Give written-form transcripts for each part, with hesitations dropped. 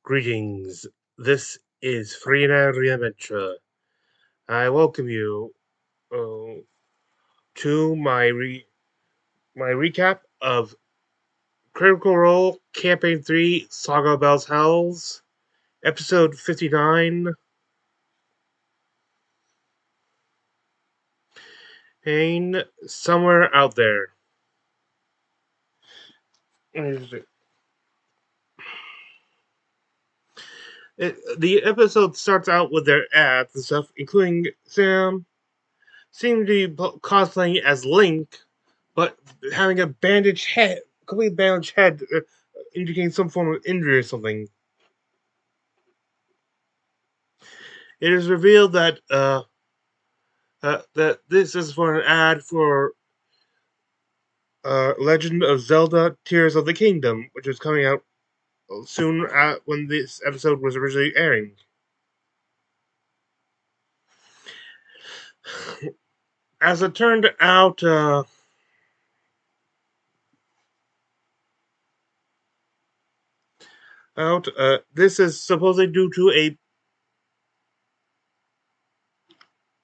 Greetings. This is Frina Riametra. I welcome you to my recap of Critical Role Campaign 3 Saga of Bells Hells, Episode 59, Pain Somewhere Out There. The episode starts out with their ads and stuff, including Sam seeming to be cosplaying as Link, but having a bandaged head, completely bandaged head, indicating some form of injury or something. It is revealed that this is for an ad for Legend of Zelda: Tears of the Kingdom, which is coming out soon when this episode was originally airing. As it turned out, this is supposedly due to a.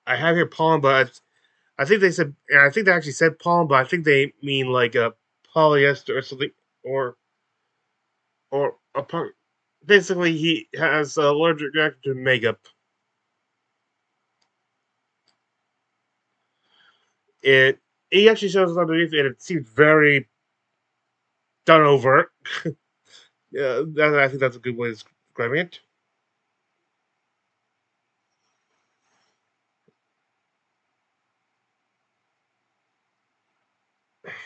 I have here pollen, but I think they said. I think they actually said pollen, but I think they mean like a polyester or something, or a part. Basically, he has a allergic reaction to makeup. It he actually shows underneath, and it seems very done over. I think that's a good way of describing it.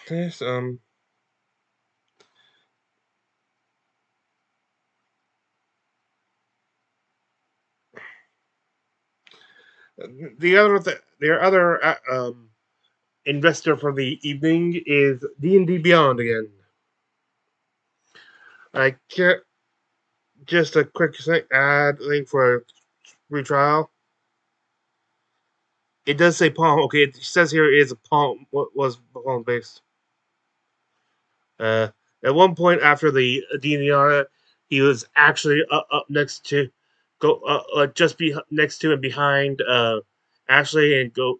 Yes, the other investor for the evening is D&D Beyond again. I can't just a quick ad link for a free trial. It does say Palm. Okay, it says here it is a Palm. What was Palm based? Uh, at one point after the D&D, he was actually up next to just be next to and behind Ashley and go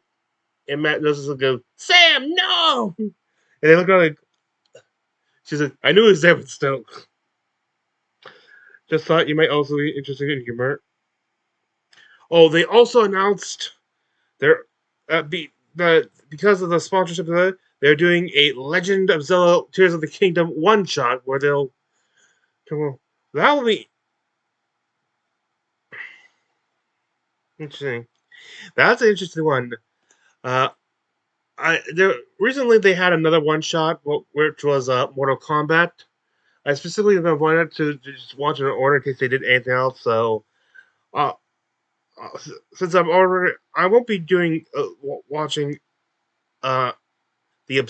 and Matt notices will go, Sam, no! And they look around like, she's like, I knew it was there, but still. Just thought you might also be interested in humor. Oh, they also announced they're because of the sponsorship of that, they're doing a Legend of Zelda Tears of the Kingdom one shot where they'll. Well, that will be interesting. That's an interesting one. Uh, I there recently they had another one shot, which was Mortal Kombat. I specifically wanted to just watch it in order in case they did anything else. So, uh, since I won't be doing watching uh, the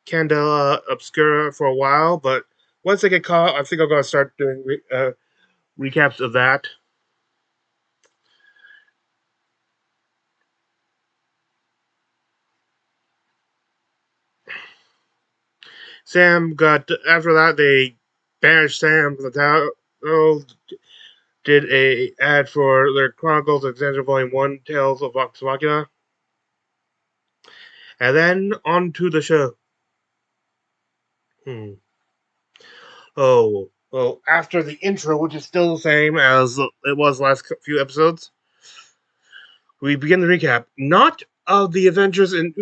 Candela Obscura for a while. But once I get caught, I think I'm gonna start doing recaps of that. Sam got after that they banished Sam from the town. Oh, did a ad for their Chronicles Extension Volume One, Tales of Vox Machina, and then on to the show. Hmm. Oh, well, after the intro, which is still the same as it was last few episodes, we begin the recap, not of the adventures in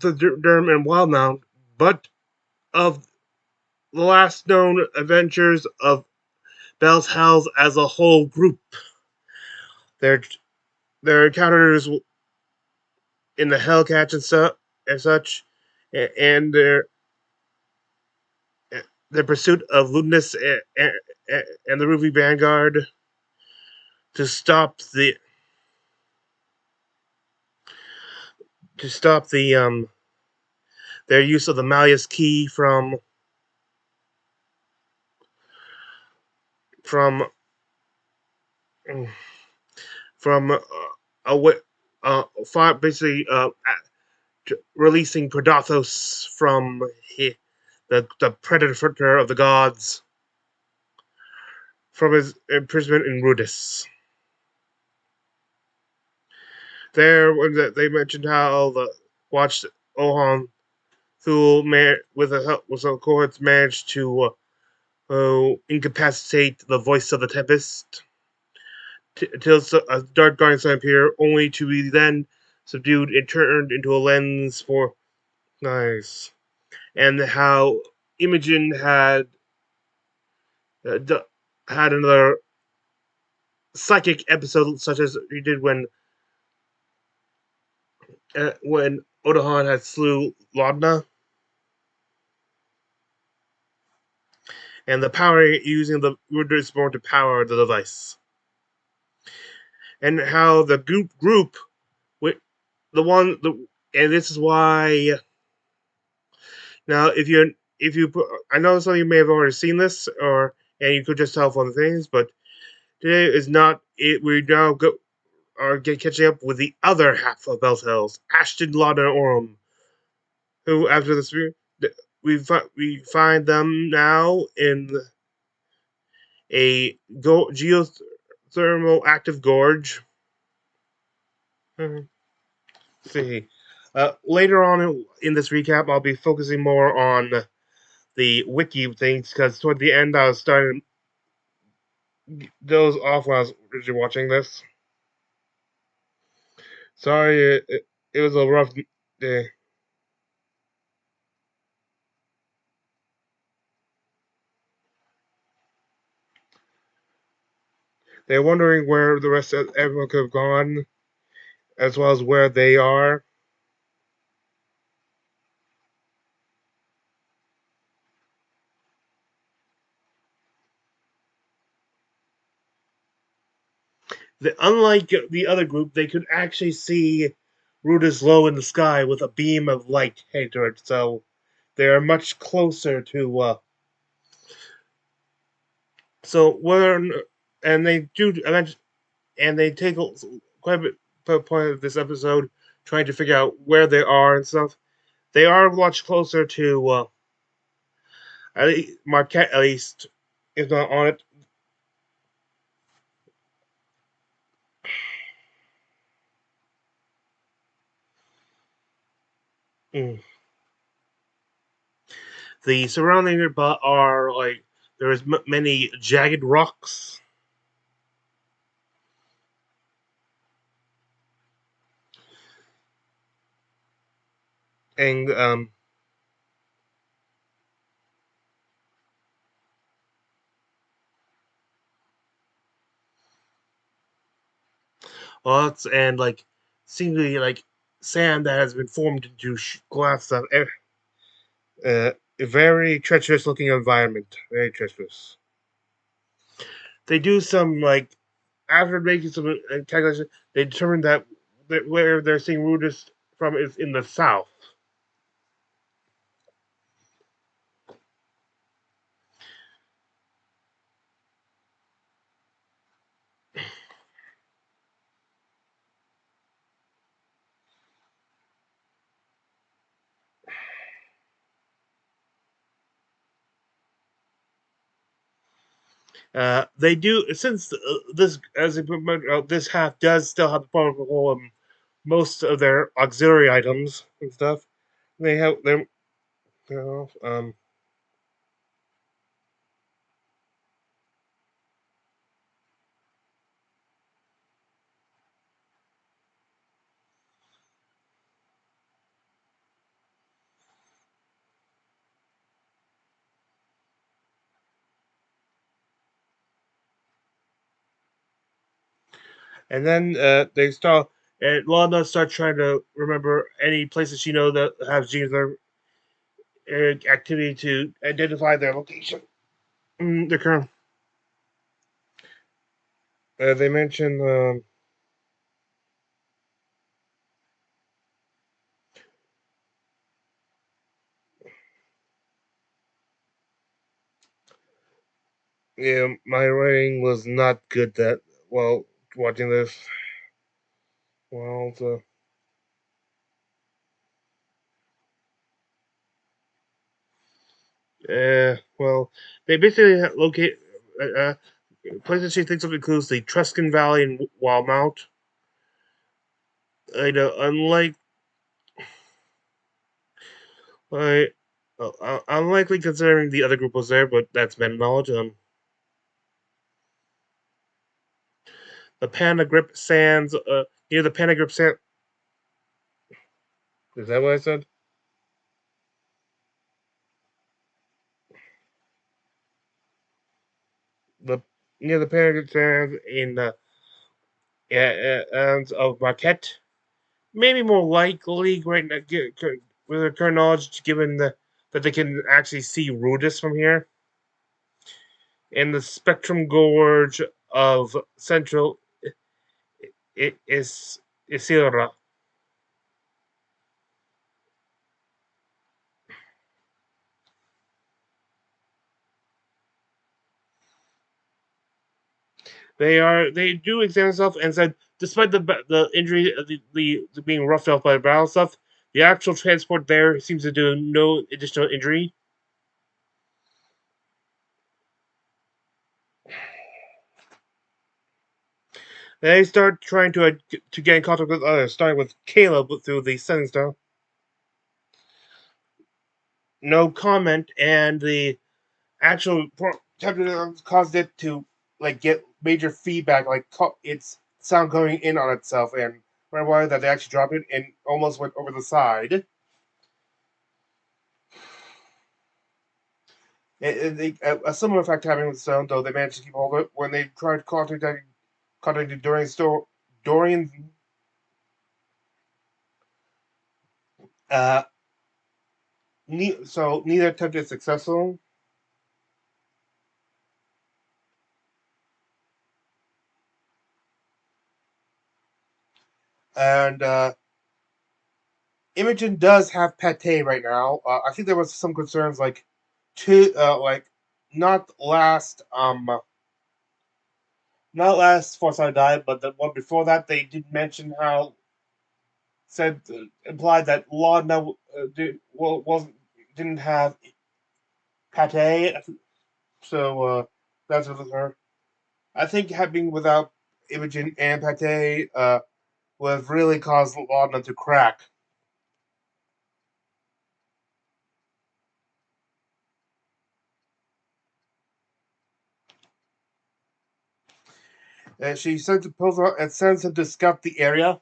the Derm and Wildmount, but of the last known adventures of Bell's Hells as a whole group. Their their encounters in the Hellcatch and such, and their pursuit of Ludinus and the Ruby Vanguard to stop the their use of the Malleus key from from a basically releasing Prodathos from the predator of the gods from his imprisonment in Rudis. There, they mentioned how the watched Ohan Thule with the help with some cohorts managed to incapacitate the voice of the Tempest until a dark guardian sign appear, only to be then subdued and turned into a lens for nice. And how Imogen uh, had another psychic episode, such as he did when Odahan had slew Laudna, and the power using the Woodridge Born to power the device, and how the group with the one the and this is why now if you I know some of you may have already seen this or and you could just tell from the things, but today is not it. We now are catching up with the other half of Beltels, Ashton, Laudna, and Orem, who after this we find them now in a geothermal active gorge. Let's see. Later on in this recap, I'll be focusing more on the wiki things because toward the end I was starting those off when I was originally watching this. Sorry, it was a rough day. They're wondering where the rest of everyone could have gone, as well as where they are. Unlike the other group, they could actually see Rudis low in the sky with a beam of light heading toward it, so they are much closer to. So whether and they do and they take quite a bit point of this episode trying to figure out where they are and stuff. They are much closer to at least Marquette, at least, if not on it. Mm. The surrounding are like there is many jagged rocks and lots and like seemingly like sand that has been formed into glass of a very treacherous looking environment. Very treacherous. They do some like after making some calculation, they determined that where they're seeing Rudis from is in the south. They do since this as this half does still have the protocol most of their auxiliary items and stuff. They have them, you know, and then they start. And Lana starts trying to remember any places she knows that have genes activity to identify their location. The current. They mention yeah, my writing was not good that while watching this. Well, well, they basically locate. Uh, Places she thinks of includes the Truscan Valley and Wildmount. I know, I, unlikely considering the other group was there, but that's meta knowledge. The Panda Grip Sands, near the Panda Grip Sand. Is that what I said? The Near the Panda Grip Sands in the ends of Marquette. Maybe more likely right now, with their current knowledge, given that they can actually see Rudis from here. In the Spectrum Gorge of Central Isilra. They do examine themselves and said, despite the injury, the being roughed off by the battle stuff, the actual transport there seems to do no additional injury. They start trying to get in contact with others, starting with Caleb through the Sending Stone. No comment, and the actual caused it to like get major feedback, like its sound going in on itself, and right that they actually dropped it and almost went over the side. A similar effect happening with stone, though they managed to keep hold of it when they tried contacting Dorian. Uh, so neither attempt is successful, and Imogen does have Pate right now. I think there was some concerns like not last not last Force I died, but the one before that they did mention how said implied that Laudna didn't have Pate, so that's with her. I think having without Imogen and Pate would have really caused Laudna to crack. She sends a proposal and sends him to scout the area.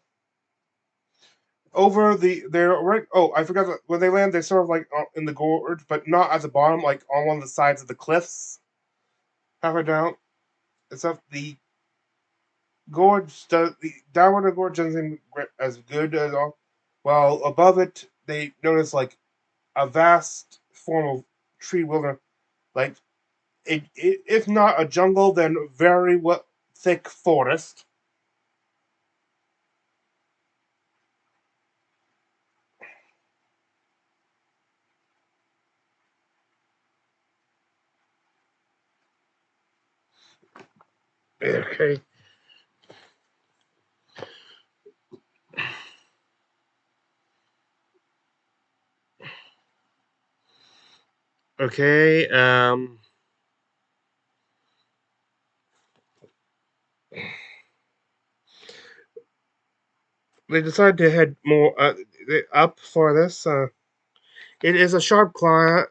Over they're right. Oh, I forgot that when they land, they're sort of like in the gorge, but not at the bottom, like on one of the sides of the cliffs, halfway down. Except the the downward gorge doesn't seem as good as all. While above it, they notice like a vast form of tree wilderness, like if not a jungle, then very thick forest. Okay. Okay. They decide to head more up for this. It is a sharp climb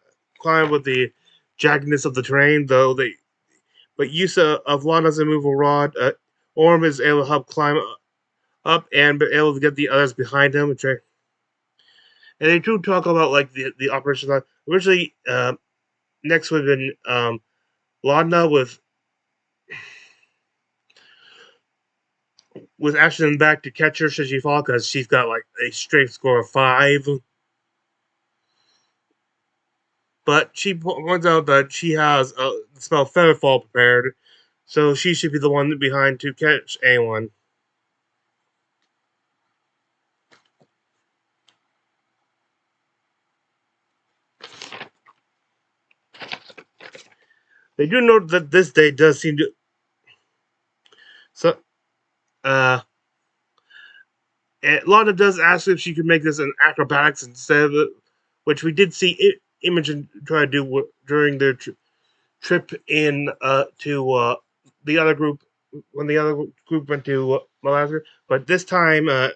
with the jaggedness of the terrain, though they but use of Lana's immovable rod, Orm is able to help climb up and be able to get the others behind him. And they do talk about like the operation line. Originally, next would have been Lana with Ashton back to catch her should she fall because she's got like a strength score of 5. But she points out that she has the spell Featherfall prepared, so she should be the one behind to catch anyone. They do note that this day does seem to so uh Lana does ask if she could make this an acrobatics instead of it, which we did see Imogen try to do during their trip in to the other group when the other group went to Malaska. But this time, I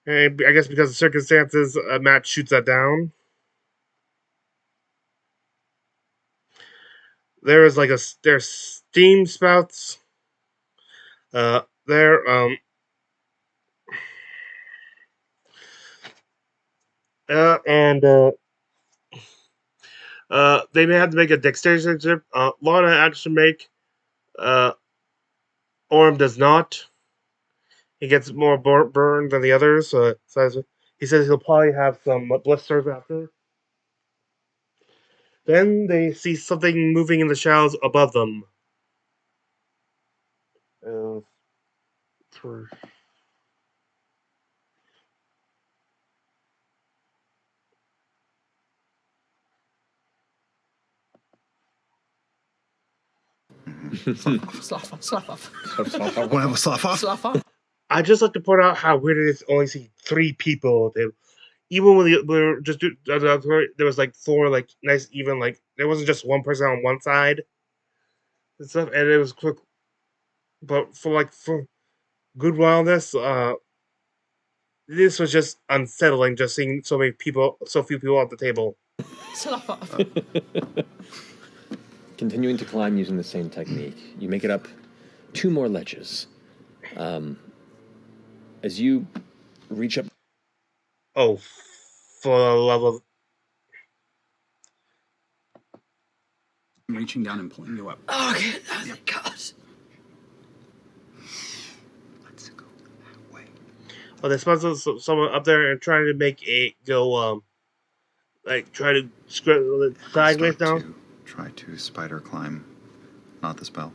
guess because of circumstances, Matt shoots that down. There is like there's steam spouts. There and they may have to make a dexterity check. Lana actually make. Orm does not. He gets more burned than the others. So he says he'll probably have some blisters after. Then they see something moving in the shadows above them. Slough off. Whatever, slough off. I just like to point out how weird it is to only see 3 people. Even when we were just there was like 4 like nice even like there wasn't just one person on one side and stuff, and it was quick. But for good wildness, this was just unsettling. Just seeing so few people at the table. Slough off. Continuing to climb using the same technique, you make it up 2 more ledges. As you reach up... Oh, for the love of... I'm reaching down and pulling you up. Oh, okay. Oh, my God. Let's go that way. Oh, there's supposed to be someone up there and trying to make it go, like, try to sideways down. Try to spider climb, not the spell,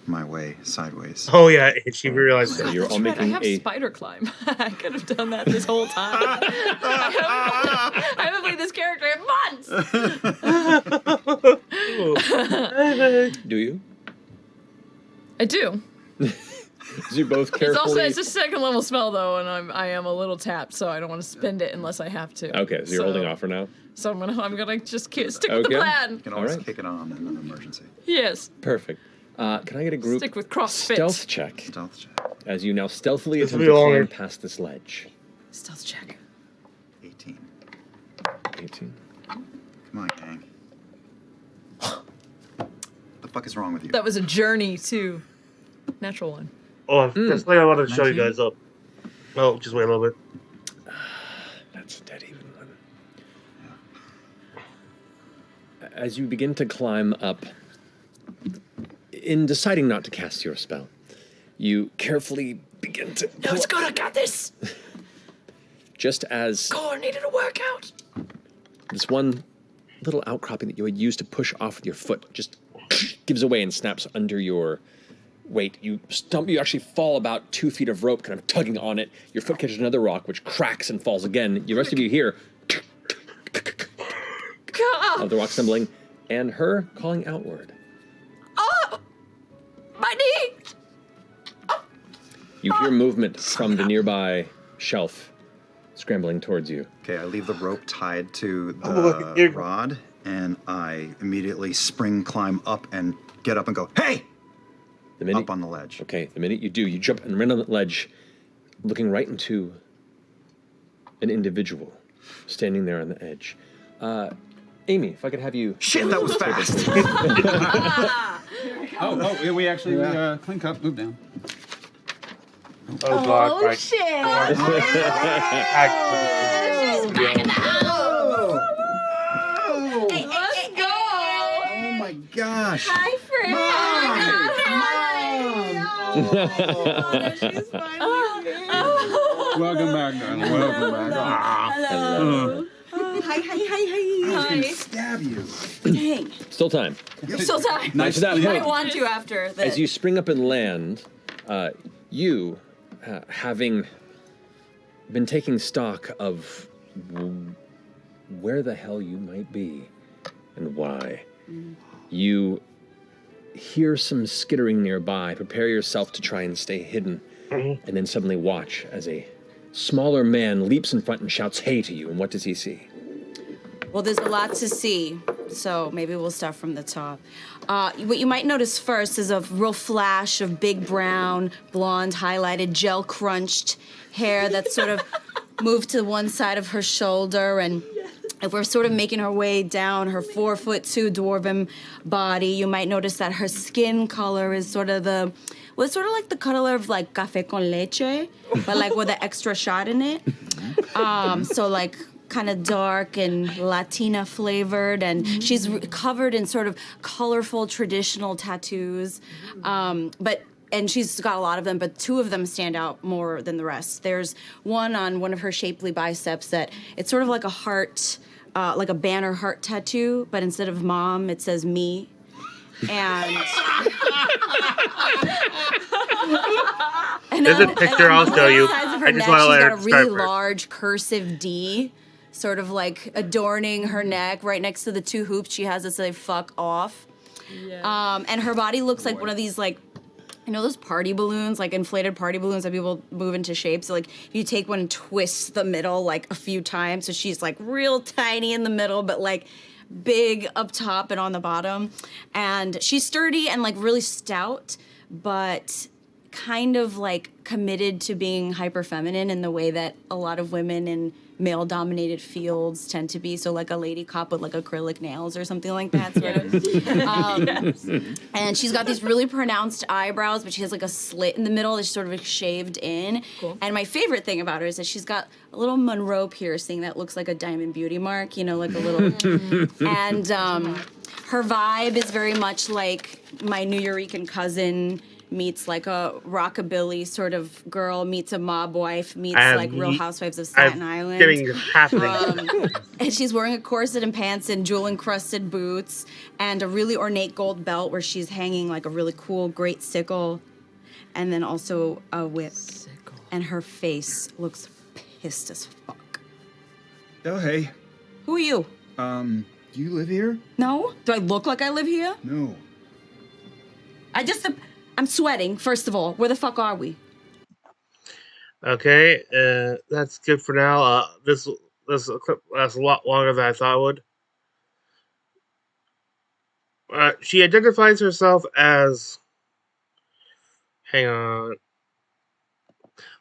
my way sideways. Oh yeah, and she realized So that. you're all I making have a... spider climb. I could have done that this whole time. I haven't played this character in months. Do you? I do. You both carefully... It's a 2nd level spell though, and I am a little tapped, so I don't want to spend it unless I have to. Okay, so you're holding off for now? So I'm gonna just stick with the plan. You can always kick it on in an emergency. Yes. Perfect. Can I get a group Stick with CrossFit. stealth check? Stealth check. As you now stealthily This attempt will to be climb longer. past this ledge. Stealth check. 18. 18. Come on, gang. The fuck is wrong with you? That was a journey too. Natural 1. Oh, that's like I wanted to show you 19? guys up. Oh, just wait a little bit. That's a dead even one. As you begin to climb up, in deciding not to cast your spell, you carefully begin to... No, it's good. I got this. Just as Core needed a workout. this one little outcropping that you had used to push off with your foot just gives away and snaps under your weight. You actually fall about 2 feet of rope, kind of tugging on it. Your foot catches another rock, which cracks and falls again. The rest of you hear of the rock stumbling, and her calling outward. Oh! My knee! You hear movement from the nearby shelf, scrambling towards you. Okay, I leave the rope tied to the rod, and I immediately climb up and get up and go, hey! The minute, Up on the ledge. Okay, the minute you do, you jump and run on the ledge, looking right into an individual standing there on the edge. Amy, if I could have you... Shit, that was fast! We actually clink up, move down. Oh god, Oh, right. shit. Let's go! Oh my gosh! Hi, friend. Welcome back, darling. Welcome back. Hello. Hi. Stab you. Dang. Still time. So sorry. Nice to that I point. want to after this. As you spring up and land, you, having been taking stock of where the hell you might be and why, you hear some skittering nearby. Prepare yourself to try and stay hidden, and then suddenly watch as a smaller man leaps in front and shouts "Hey" to you. And what does he see? Well, there's a lot to see. So maybe we'll start from the top. What you might notice first is a real flash of big brown, blonde, highlighted, gel crunched hair that's sort of moved to one side of her shoulder. And if we're sort of making her way down her 4'2" dwarven body, you might notice that her skin color is sort of it's sort of like the color of like café con leche, but like with an extra shot in it. So like kind of dark and Latina flavored, and she's covered in sort of colorful traditional tattoos. And she's got a lot of them, but 2 of them stand out more than the rest. There's one on one of her shapely biceps that it's sort of like a heart, like a banner heart tattoo, but instead of mom, it says me. And There's a picture I'll show you. I just want to let her describe. She's got a really large cursive D, sort of like adorning her neck. Right next to the 2 hoops, she has to say "fuck off." Yeah. And her body looks like one of these like, you know, those party balloons, like inflated party balloons that people move into shapes. So, like, you take one and twist the middle like a few times, so she's like real tiny in the middle, but like big up top and on the bottom. And she's sturdy and like really stout, but kind of like committed to being hyper feminine in the way that a lot of women in male dominated fields tend to be. So like a lady cop with like acrylic nails or something like that sort of. And she's got these really pronounced eyebrows, but she has like a slit in the middle that's sort of shaved in. Cool. And my favorite thing about her is that she's got a little Monroe piercing that looks like a diamond beauty mark, you know, like a little. And her vibe is very much like my Nuyorican cousin meets like a rockabilly sort of girl, meets a mob wife, meets like Real Housewives of Staten Island. Getting happening. And she's wearing a corset and pants and jewel-encrusted boots and a really ornate gold belt where she's hanging like a really cool great sickle, and then also a whip. Sickle. And her face looks pissed as fuck. Oh, hey. Who are you? Do you live here? No? Do I look like I live here? No. I'm sweating, first of all. Where the fuck are we? Okay, that's good for now. This clip lasts a lot longer than I thought it would. She identifies herself as... Hang on.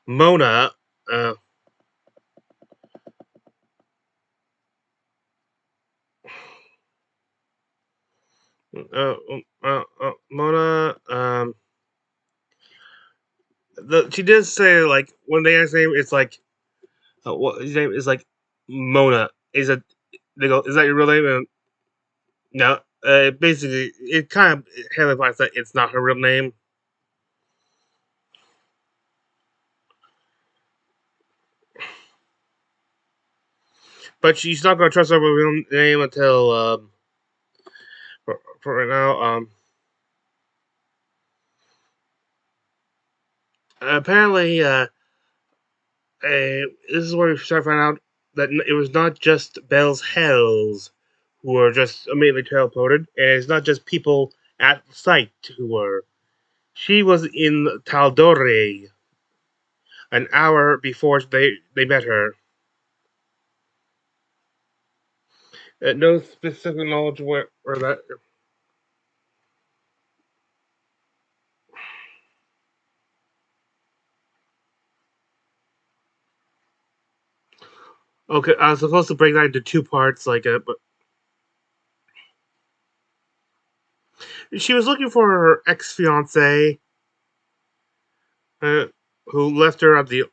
Mona. Mona. She did say, like, when they ask name, it's like, what his name is, like Mona. They go, is that your real name? And no. Basically, it kind of implies that it's not her real name. But she's not going to trust her real name until for right now. Apparently, this is where we start finding out that it was not just Bell's Hells who were just immediately teleported, and it's not just people at the site who were. She was in Taldore an hour before they met her. No specific knowledge where that. Okay, I was supposed to break that into 2 parts, but she was looking for her ex-fiance, who left her at the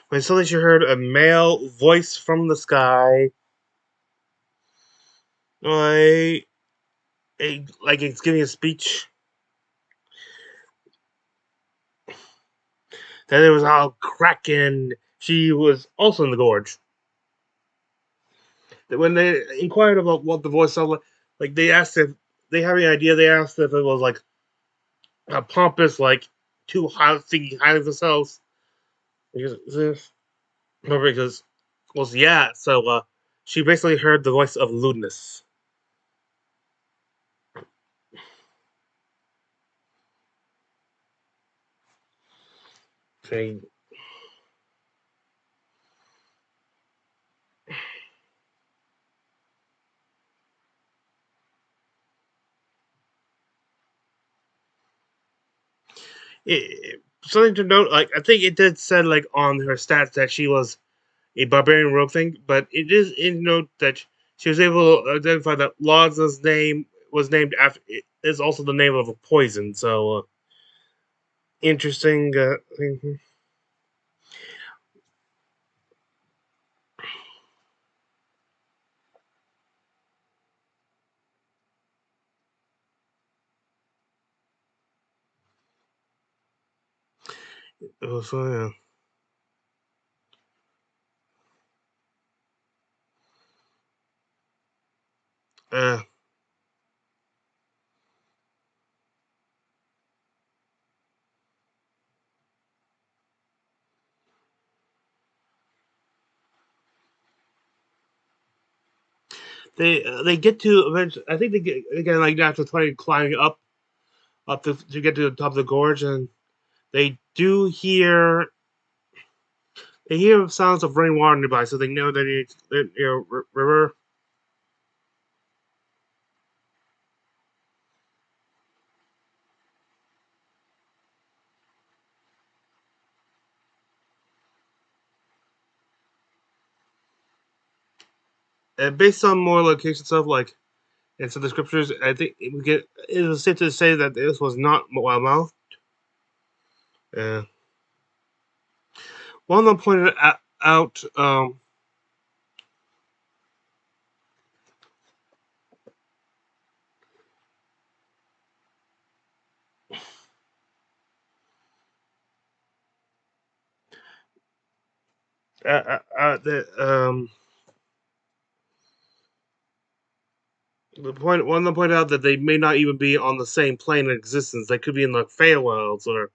when suddenly she heard a male voice from the sky, like it's giving a speech. Then there was all Kraken. She was also in the gorge. When they inquired about what the voice sounded like they asked if they have any idea. They asked if it was like a pompous, like too high, thinking highly of themselves. Because, well, yeah. So she basically heard the voice of lewdness. Saying, Something to note, like I think it did said like on her stats that she was a barbarian rogue thing, but it is in note that she was able to identify that Lodza's name was named after is also the name of a poison. So interesting thing. So yeah. Uh, they get to eventually. I think they get again like after 20 climbing up to get to the top of the gorge, and they do hear they hear sounds of rainwater nearby, so they know that it's near a river. And based on more location stuff, like and some of the scriptures, I think we get it was safe to say that this was not wild mouth. Uh, One of them pointed out that one of them pointed out that they may not even be on the same plane of existence. They could be in the Feywells or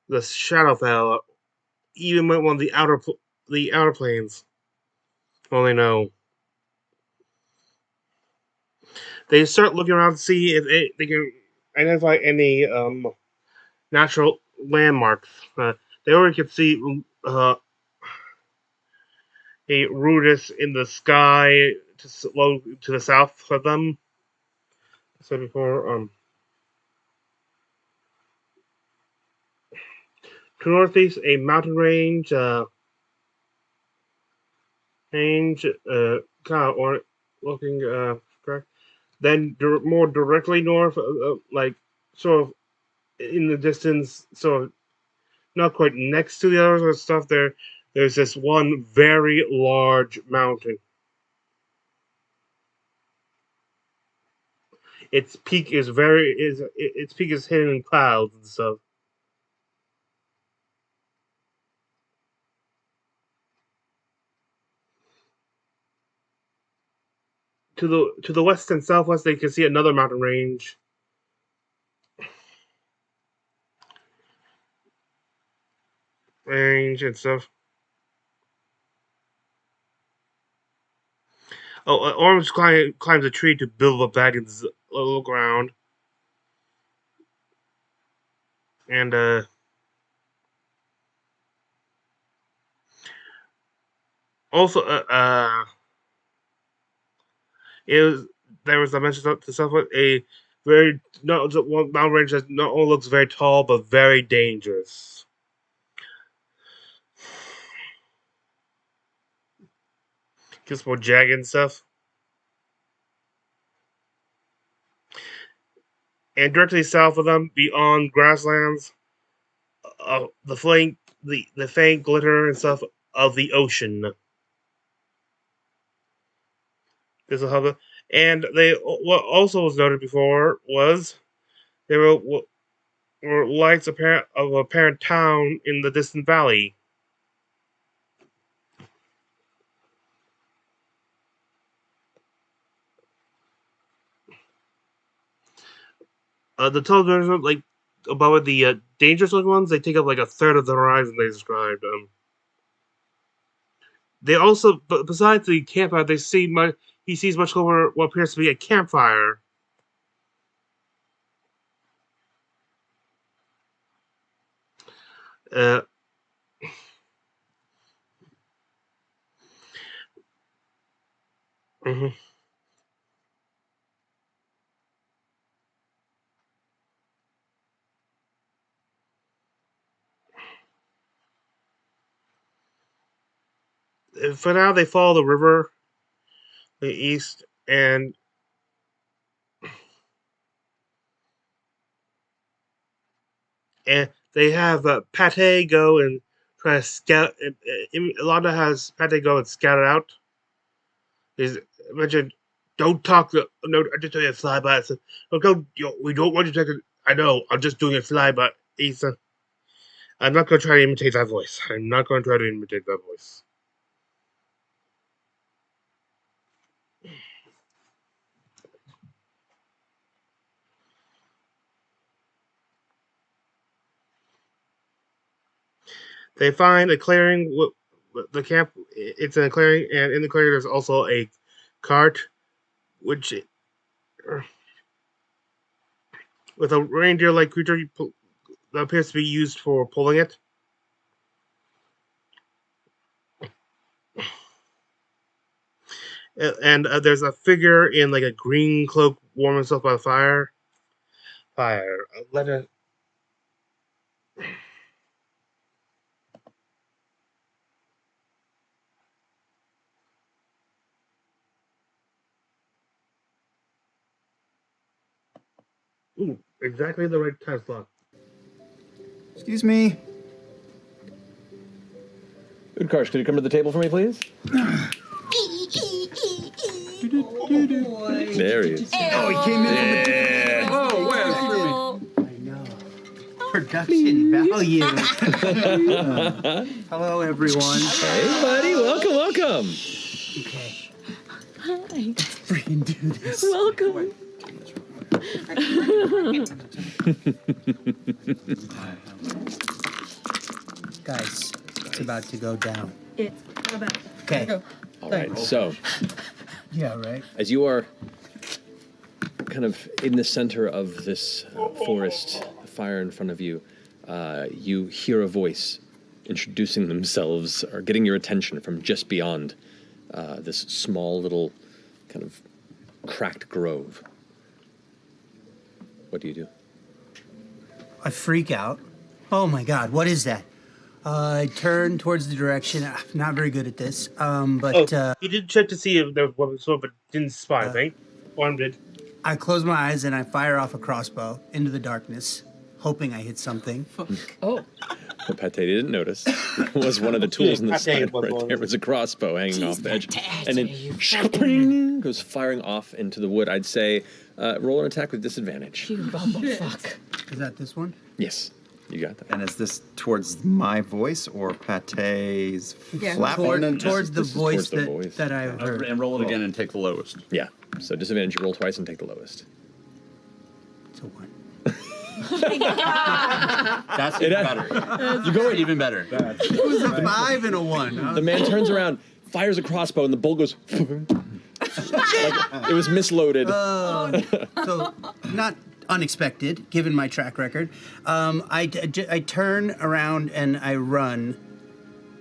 the Shadowfell, even one of the outer planes. Only know. They start looking around to see if they can identify any natural landmarks. They already could see a Rudis in the sky to the south of them. I said before. To northeast, a mountain kind of or looking correct. Then more directly north, like sort of in the distance, sort of not quite next to the other stuff. There's this one very large mountain. Its peak is hidden in clouds and stuff. To the west and southwest, they can see another mountain range and stuff. Oh, Orange climbs a tree to build up back in the low ground, and also it was there was I mentioned to stuff with a very no one mountain range that not only looks very tall but very dangerous. Gets more jagged and stuff. And directly south of them, beyond grasslands, the faint glitter and stuff of the ocean. There's a hub, and they what also was noted before was there were lights of a apparent town in the distant valley. The television, like above the dangerous looking ones, they take up like a third of the horizon they described. They also, but besides the campfire, he sees much over what appears to be a campfire. Uh, mhm. for now, they follow the river, the east, and they have Pate go and try to scout. Ilana has Pate go and scout it out. Is mentioned, don't talk. No, I just doing a flyby. I said, oh, go. We don't want you to take it. I know. I'm just doing a flyby, Ethan. I'm not going to try to imitate that voice. I'm not going to try to imitate that voice. They find a clearing. The camp. It's in a clearing, and in the clearing there's also a cart, which with a reindeer-like creature that appears to be used for pulling it. And there's a figure in like a green cloak warming himself by the fire. Let it. Ooh, exactly the right time slot. Excuse me. Udkarsh, could you come to the table for me, please? There he is. Oh, he came in from a different... Oh, wait, I know. Production value. Hello, everyone. Hey, buddy. Welcome. Okay. Hi. Freaking do this. Welcome. Guys, it's about to go down. It's about. Okay. All right, so Yeah, right. as you are kind of in the center of this forest, the fire in front of you, you hear a voice introducing themselves or getting your attention from just beyond this small little kind of cracked grove. What do you do? I freak out. Oh my God, what is that? I turn towards the direction. I'm not very good at this. But You did check to see if there was one, but didn't spy, right? One did. I close my eyes and I fire off a crossbow into the darkness, hoping I hit something. What Pate didn't notice was one of the tools in the Pate side was right one. there was a crossbow hanging off the edge. And then goes firing off into the wood. I'd say roll an attack with disadvantage. You bumblefuck. Is that this one? Yes, you got that. And is this towards my voice or Pate's flapping? Towards the this is voice towards the voice. that I heard. And roll it again and take the lowest. Yeah. So disadvantage, you roll twice and take the lowest. It's a 1. That's even better. You go even better. It was a 5 and a 1. The man turns around, fires a crossbow, and the bolt goes. Like it was misloaded. So, not unexpected, given my track record. I turn around and I run.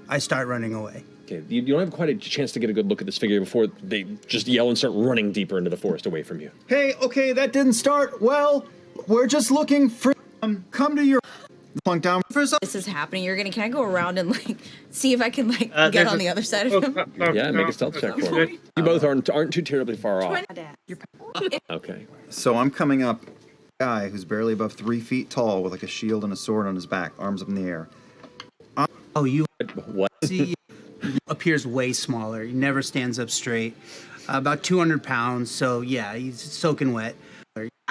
I start running away. Okay, you don't have quite a chance to get a good look at this figure before they just yell and start running deeper into the forest away from you. Hey, okay, that didn't start well. We're just looking for... come to your... plunk down for some... This is happening. Can I go around and see if I can get there's on a- the other side of him? Yeah, make a stealth check for me. You both aren't too terribly far off. Okay. So I'm coming up a guy who's barely above 3 feet tall with like a shield and a sword on his back, arms up in the air. Oh, you What? see, he appears way smaller. He never stands up straight. About 200 pounds, so yeah, he's soaking wet.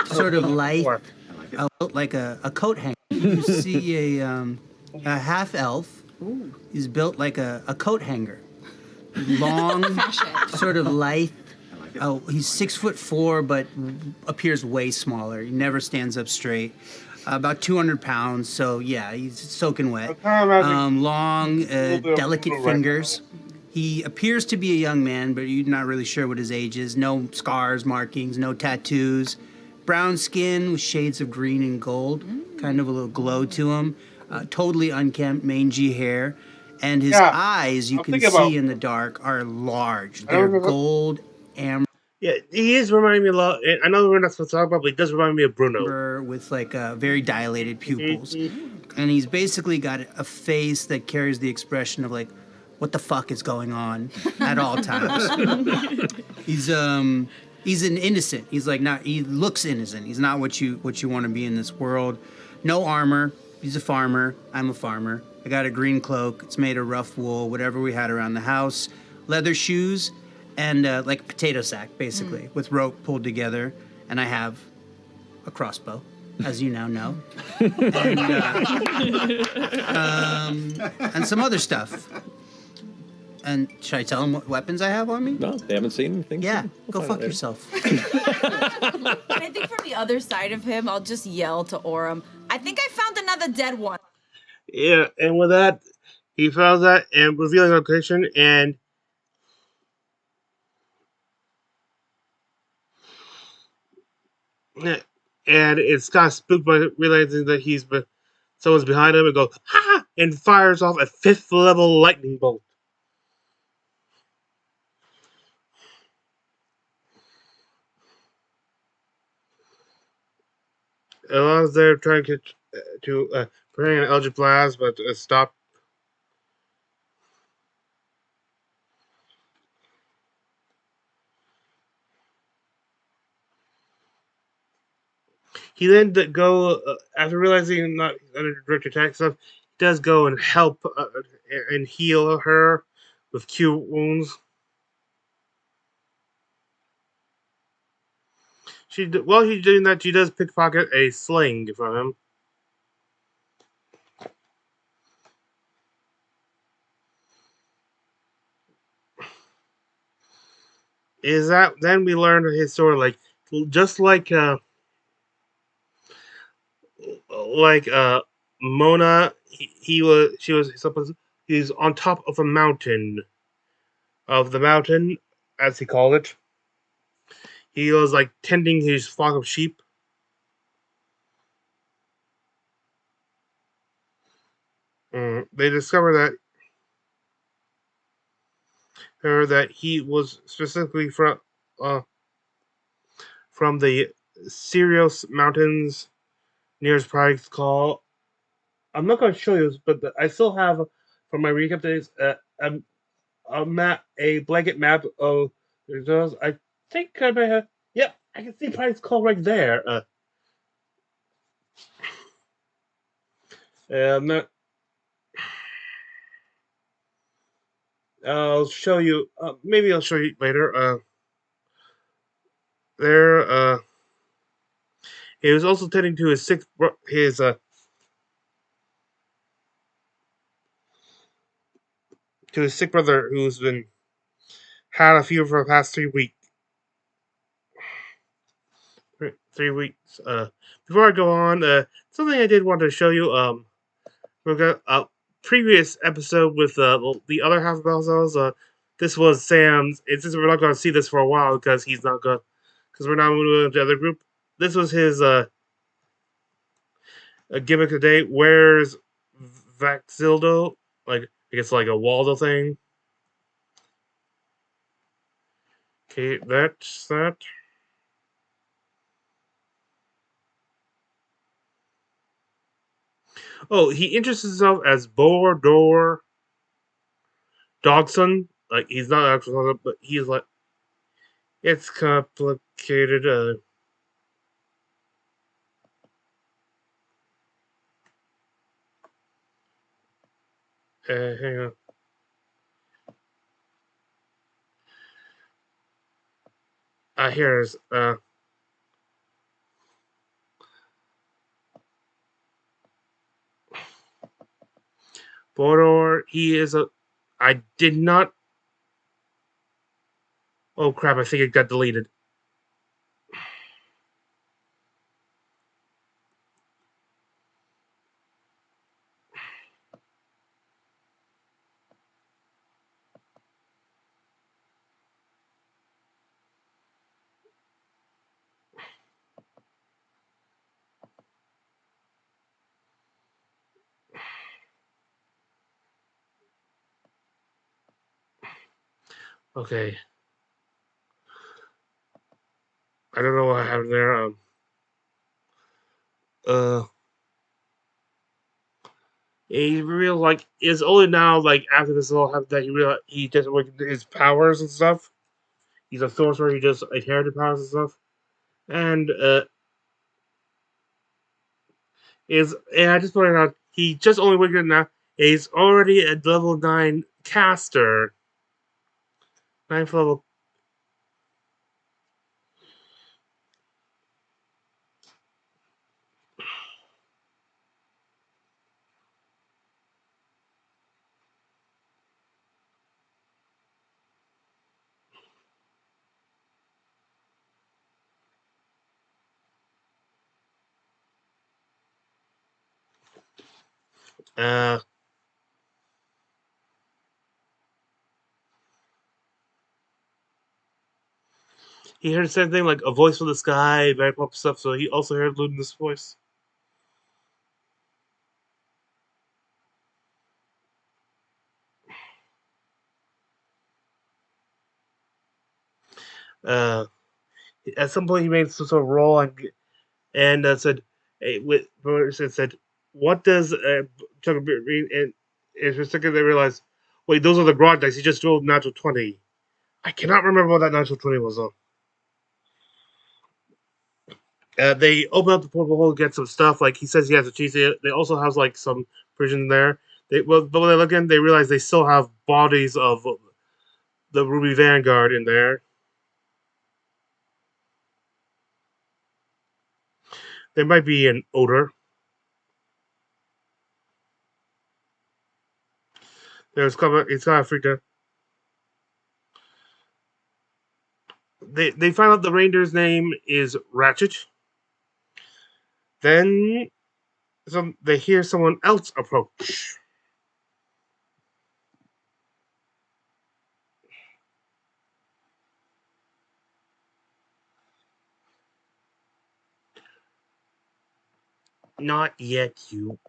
Sort of light, like a coat hanger. You see a half elf. He's built like a coat hanger. Long, sort of lithe. Oh, he's 6'4", but appears way smaller. He never stands up straight. About 200 pounds, so yeah, he's soaking wet. Long, delicate fingers. He appears to be a young man, but you're not really sure what his age is. No scars, markings, no tattoos. Brown skin with shades of green and gold, kind of a little glow to him. Totally unkempt, mangy hair. And his eyes, you can see in the dark, are large. They're gold, amber. Yeah, he is reminding me a lot. I know we're not supposed to talk about, but he does remind me of Bruno. With like very dilated pupils. And he's basically got a face that carries the expression of like what the fuck is going on at all times. He's an innocent. He's like not. He looks innocent. He's not what you want to be in this world. No armor. He's a farmer. I'm a farmer. I got a green cloak. It's made of rough wool, whatever we had around the house. Leather shoes, and like a potato sack, basically, with rope pulled together. And I have a crossbow, as you now know, and some other stuff. And should I tell them what weapons I have on me? No, they haven't seen anything. Yeah, We'll go find out fuck later. yourself. And I think from the other side of him, I'll just yell to Orem, I think I found another dead one. Yeah, and with that, he found that and revealing location, and it's kind of spooked by realizing that someone's behind him, and goes ha, and fires off a 5th level lightning bolt. As long as they're trying to bring an Eldritch Blast, but stop. He then after realizing not under direct attack stuff, he does go and help and heal her with cure wounds. While he's doing that, she does pickpocket a sling from him. Is that then we learn his story, just like Mona, he's on top of a mountain, as he called it. He was like tending his flock of sheep. They discover that he was specifically from the Sirius Mountains near his Pride's Call. I'm not going to show you this, but I still have from my recap days a blanket map of those. I think I may have. Yep, I can see Pride's Call right there. I'm not. I'll show you. Maybe I'll show you later. There. He was also tending to his sick brother, who's been had a fever for the past 3 weeks. 3 weeks. Before I go on, something I did want to show you. We got a previous episode with the other half of Balzos. This was Sam's. It's just we're not going to see this for a while because we're not moving to the other group. This was his a gimmick today. Where's Vaxildo? Like I guess like a Waldo thing. Okay, that's that. Oh, he introduces himself as Bor'Dor Dogson. Like he's not actually, but he's like it's complicated. Hang on. Here's Bor'Dor. He is a. I did not. Oh crap! I think it got deleted. Okay. I don't know what happened there. He realized like it's only now like after this all happened that he realized he just like his powers and stuff. He's a sorcerer. He just inherited powers and stuff. And I just pointed out he just only wicked now. He's already a level 9 caster. 9th level. Uh, he heard the same thing, like a voice from the sky, very pop stuff. So he also heard Luna's voice. Uh, at some point, he made some sort of roll and said, hey, said, "What does Chuck mean?" And for a second, they realized, wait, those are the garage dice. He just rolled natural 20. I cannot remember what that natural 20 was on. They open up the portable hole, get some stuff. Like he says, he has a cheese. They also have like some provision there. But when they look in, they realize they still have bodies of the Ruby Vanguard in there. There might be an odor. It's kind of freaked out. They find out the reindeer's name is Ratchet. Then they hear someone else approach. Not yet, you.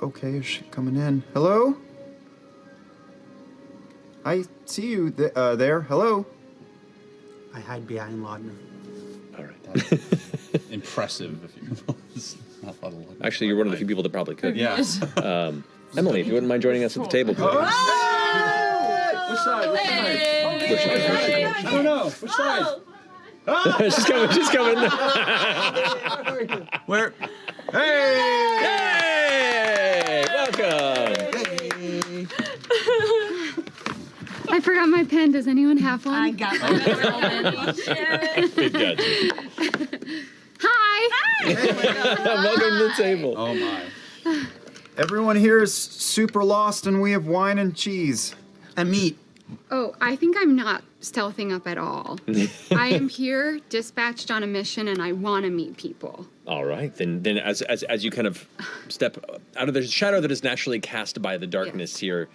Okay, is she coming in? Hello? I see you there. Hello? I hide behind Laudner. All right. That's impressive. If you not a lot of luck. Actually, you're one of the few people that probably could. Yeah. Emily, if you wouldn't mind joining us at the table, please. Which side? Which side? Which side? I don't know. Which side? She's coming. She's coming. Where? Hey! Welcome. I forgot my pen. Does anyone have one? I got my We got you. Hi. Welcome to the table. Oh my. Everyone here is super lost and we have wine and cheese. And meat. Oh, I think I'm not stealthing up at all. I am here, dispatched on a mission, and I want to meet people. All right, then as you kind of step out of the shadow that is naturally cast by the darkness here,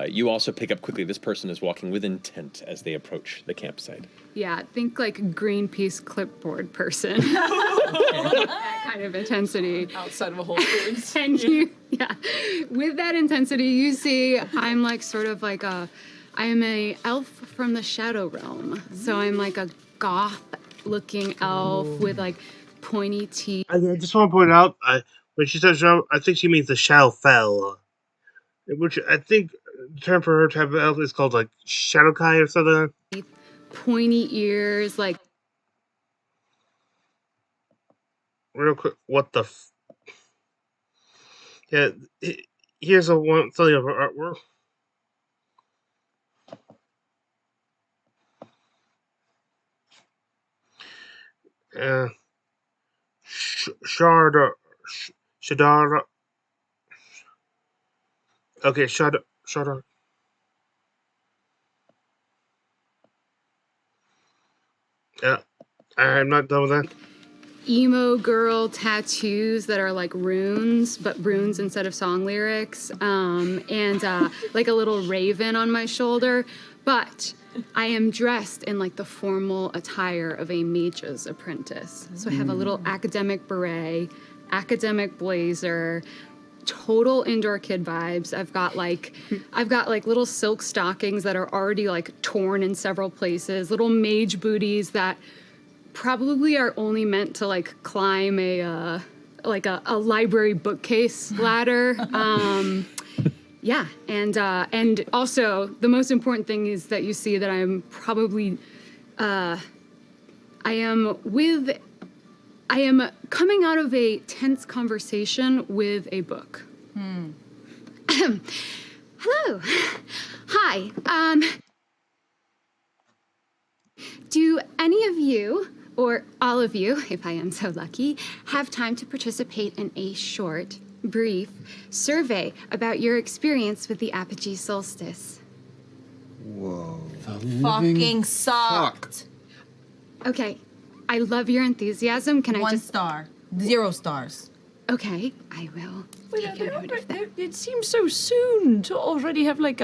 you also pick up quickly this person is walking with intent as they approach the campsite. Yeah, think like Greenpeace clipboard person. That kind of intensity. outside of a Whole Foods. And with that intensity, you see I'm like sort of like I am a elf from the Shadow Realm. So I'm like a goth-looking elf with like pointy teeth. I just want to point out, when she says shadow, I think she means the Shadowfell, which I think the term for her type of elf is called like Shadowkai or something. Pointy ears, like Real quick, what the? Yeah, here's something of her artwork. Shardar. Okay, Shardar. Yeah, I'm not done with that. emo girl tattoos that are like runes, but runes instead of song lyrics, and like a little raven on my shoulder. But I am dressed in like the formal attire of a mage's apprentice. So I have a little academic beret, academic blazer, total indoor kid vibes. I've got like little silk stockings that are already like torn in several places, little mage booties that probably are only meant to like climb a library bookcase ladder. Yeah, and also the most important thing is that you see that I'm probably I am coming out of a tense conversation with a book. Hello. Hi. Do any of you, or all of you, if I am so lucky, have time to participate in a short, brief survey about your experience with the apogee solstice? Whoa. Fucking sucked. Okay, I love your enthusiasm. Can I One just... star. 0 stars. Okay, I will take a note of that. It seems so soon to already have like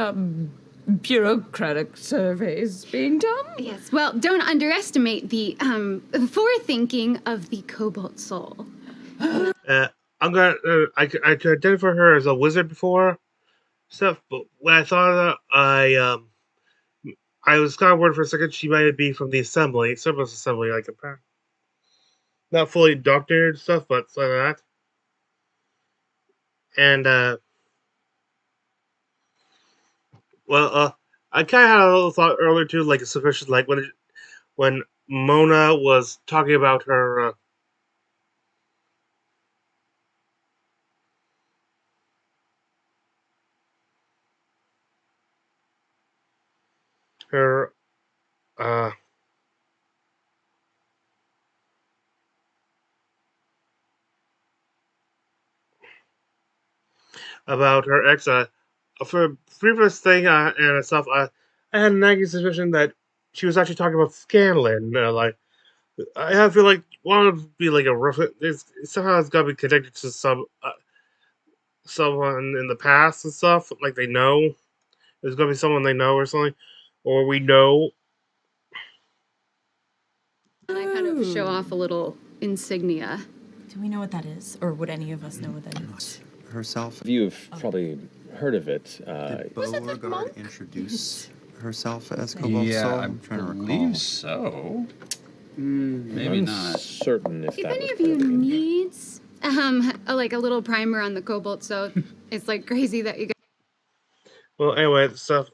bureaucratic surveys being done. Yes, well, don't underestimate the forethinking of the cobalt soul. I'm gonna. I could identify her as a wizard before stuff, but when I thought of that, I was kind of worried for a second she might be from the assembly, surplus assembly, like not fully indoctrinated stuff, but some of that. And I kind of had a little thought earlier too, like a sufficient, like when Mona was talking about her. Her about her ex. For previous thing and stuff, I had a nagging suspicion that she was actually talking about Scanlan. Like I feel like one would be like a rough. Somehow it's got to be connected to someone in the past and stuff. Like they know there's got to be someone they know or something, or we know. And I kind of show off a little insignia. Do we know what that is? Or would any of us know what that is? Herself. You've probably heard of it. Did Beauregard introduce herself as Cobalt Yeah, Soul? I I'm trying to recall. believe so. Maybe I'm not. certain if If that any was of you part the intro. needs like a little primer on the cobalt, so it's like crazy that you guys... Well, anyway, stuff.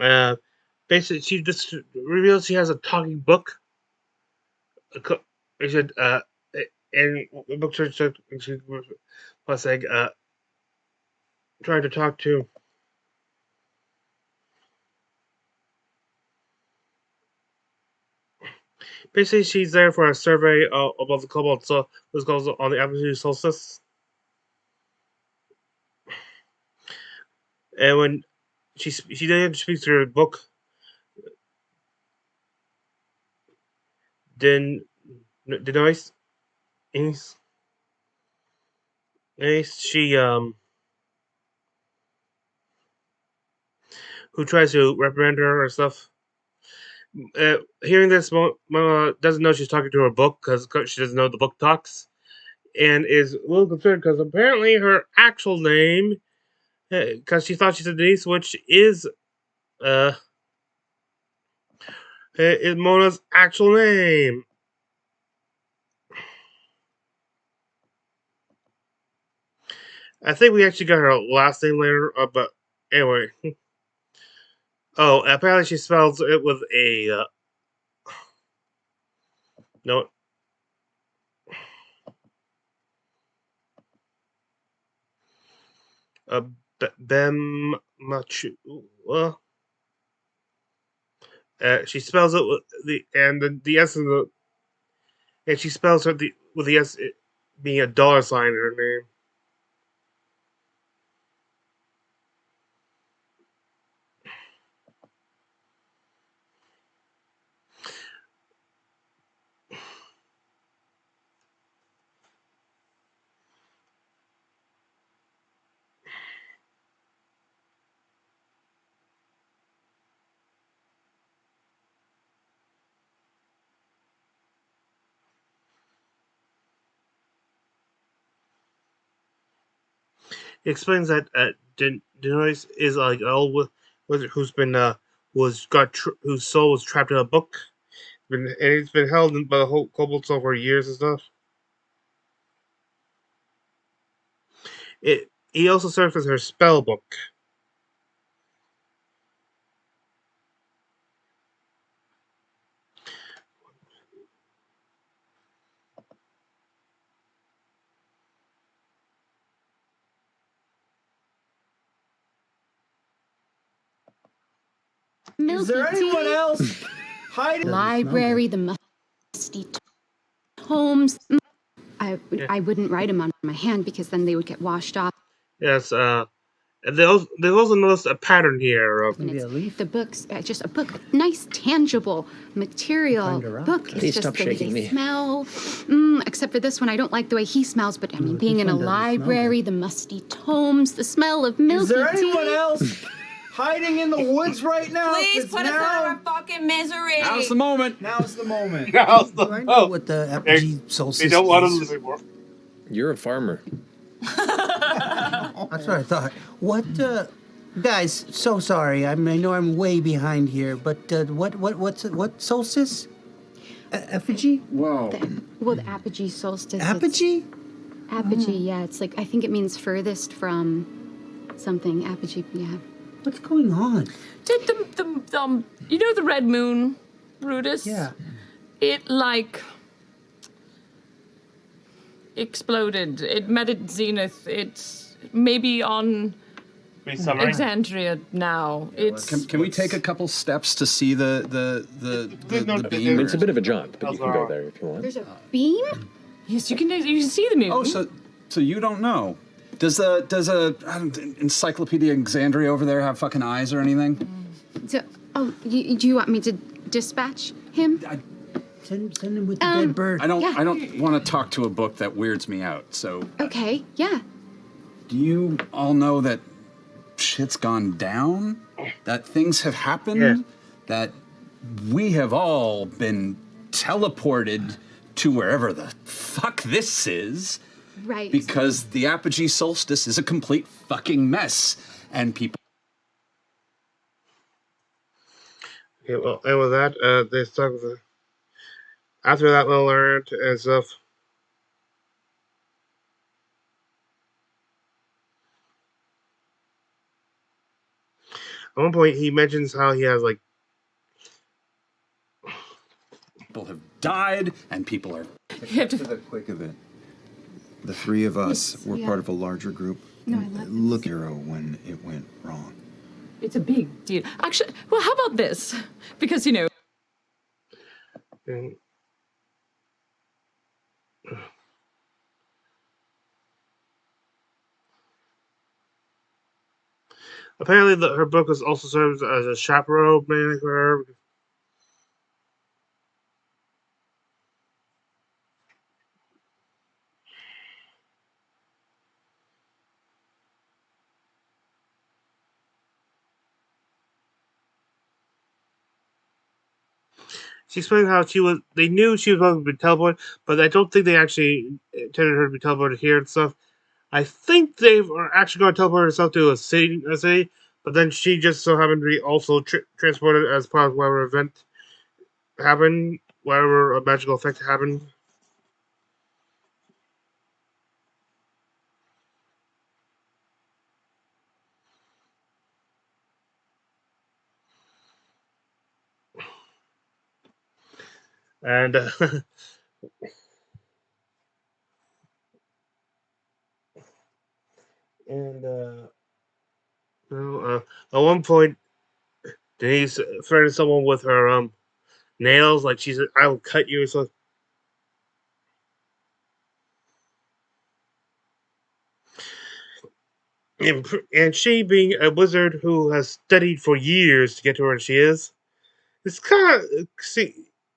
Uh, Basically, she just reveals she has a talking book. She said, and the book she was saying, trying to talk to. Basically, she's there for a survey about the cobalt. So this goes on the apogee solstice, and when she then speaks to her book, then Denise, she who tries to reprimand her or stuff. Hearing this, Mama doesn't know she's talking to her book because she doesn't know the book talks, and is a little concerned because apparently her actual name, because she thought she said Denise, which is Mona's actual name. I think we actually got her last name later, but anyway. Oh, apparently she spells it with a no. Bem Machu. She spells it with the S in the, and she spells her with the S being a dollar sign in her name. He explains that Denoise is like an old wizard who's been whose soul was trapped in a book, and it's been held by the whole kobold soul for years and stuff. He also serves as her spell book. Is there anyone else hiding? Library, the musty tomes. I wouldn't write them on my hand because then they would get washed off. Yes, and they've also noticed a pattern here of The book's just a book, nice, tangible material book. It's Please just stop the way shaking they me. smell. Except for this one, I don't like the way he smells. But I mean, being in a library, the musty tomes, the smell of milk. Is there anyone else hiding in the woods right now? Please 'Cause put us out of now, our fucking misery. Now's the moment. now's the moment. Do I know what the apogee solstice they don't want to is? lose anymore. You're a farmer. That's what I thought. What, guys? So sorry. I know I'm way behind here, but what solstice? Effigy? Whoa. The apogee solstice. Apogee? Apogee, yeah. It's like, I think it means furthest from something. Apogee, yeah. What's going on? Did you know the red moon, Brutus? Yeah. It like exploded. It met its zenith. It's maybe on Exandria now. Can we take a couple steps to see the beam? It's a bit of a jaunt, but you can go there if you want. There's a beam? Yes, you can see the moon. Oh, so you don't know? Does Encyclopedia Exandria over there have fucking eyes or anything? Do you want me to dispatch him? Send him with the dead bird. I don't Yeah. I don't want to talk to a book that weirds me out. So Okay, yeah. do you all know that shit's gone down? That things have happened? Yeah. That we have all been teleported to wherever the fuck this is? Right. Because the apogee solstice is a complete fucking mess, and people. Okay, well, and with that, they stuck with it. After that little rant and stuff, at one point he mentions how he has like People have died, and people are. For the quick of it, the three of us were yeah. part of a larger group. No, and I love look hero when it went wrong. It's a big deal. Actually, well, how about this? Because, and, apparently her book was also serves as a chaperone mainly for her. She explained how they knew she was going to be teleported, but I don't think they actually intended her to be teleported here and stuff. I think they are actually going to teleport herself to a city, but then she just so happened to be also transported as part of whatever event happened, whatever magical effect happened. And and At one point, Denise threatened someone with her nails, like she said, "I will cut you." So, and she, being a wizard who has studied for years to get to where she is, it's kind of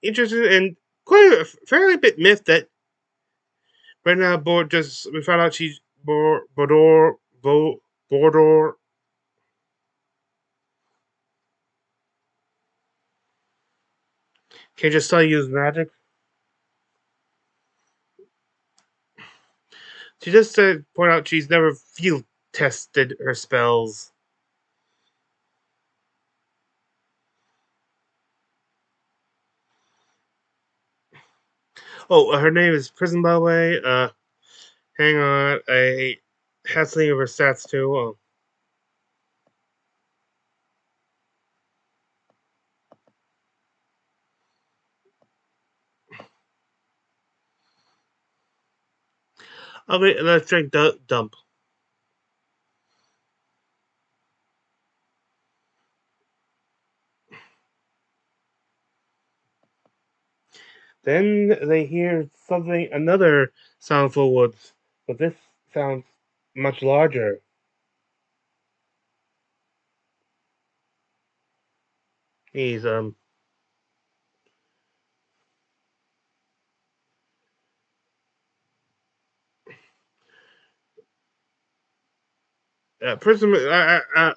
interesting and quite a fairly bit myth that right now, we found out she's Bor'Dor can just tell you use magic. She just said, point out she's never field tested her spells. Oh, her name is Prison, by the way. Hang on, I had something of her stats too. Okay, let's drink dump. Then they hear another sound for woods, but this sounds much larger. He's Prism. I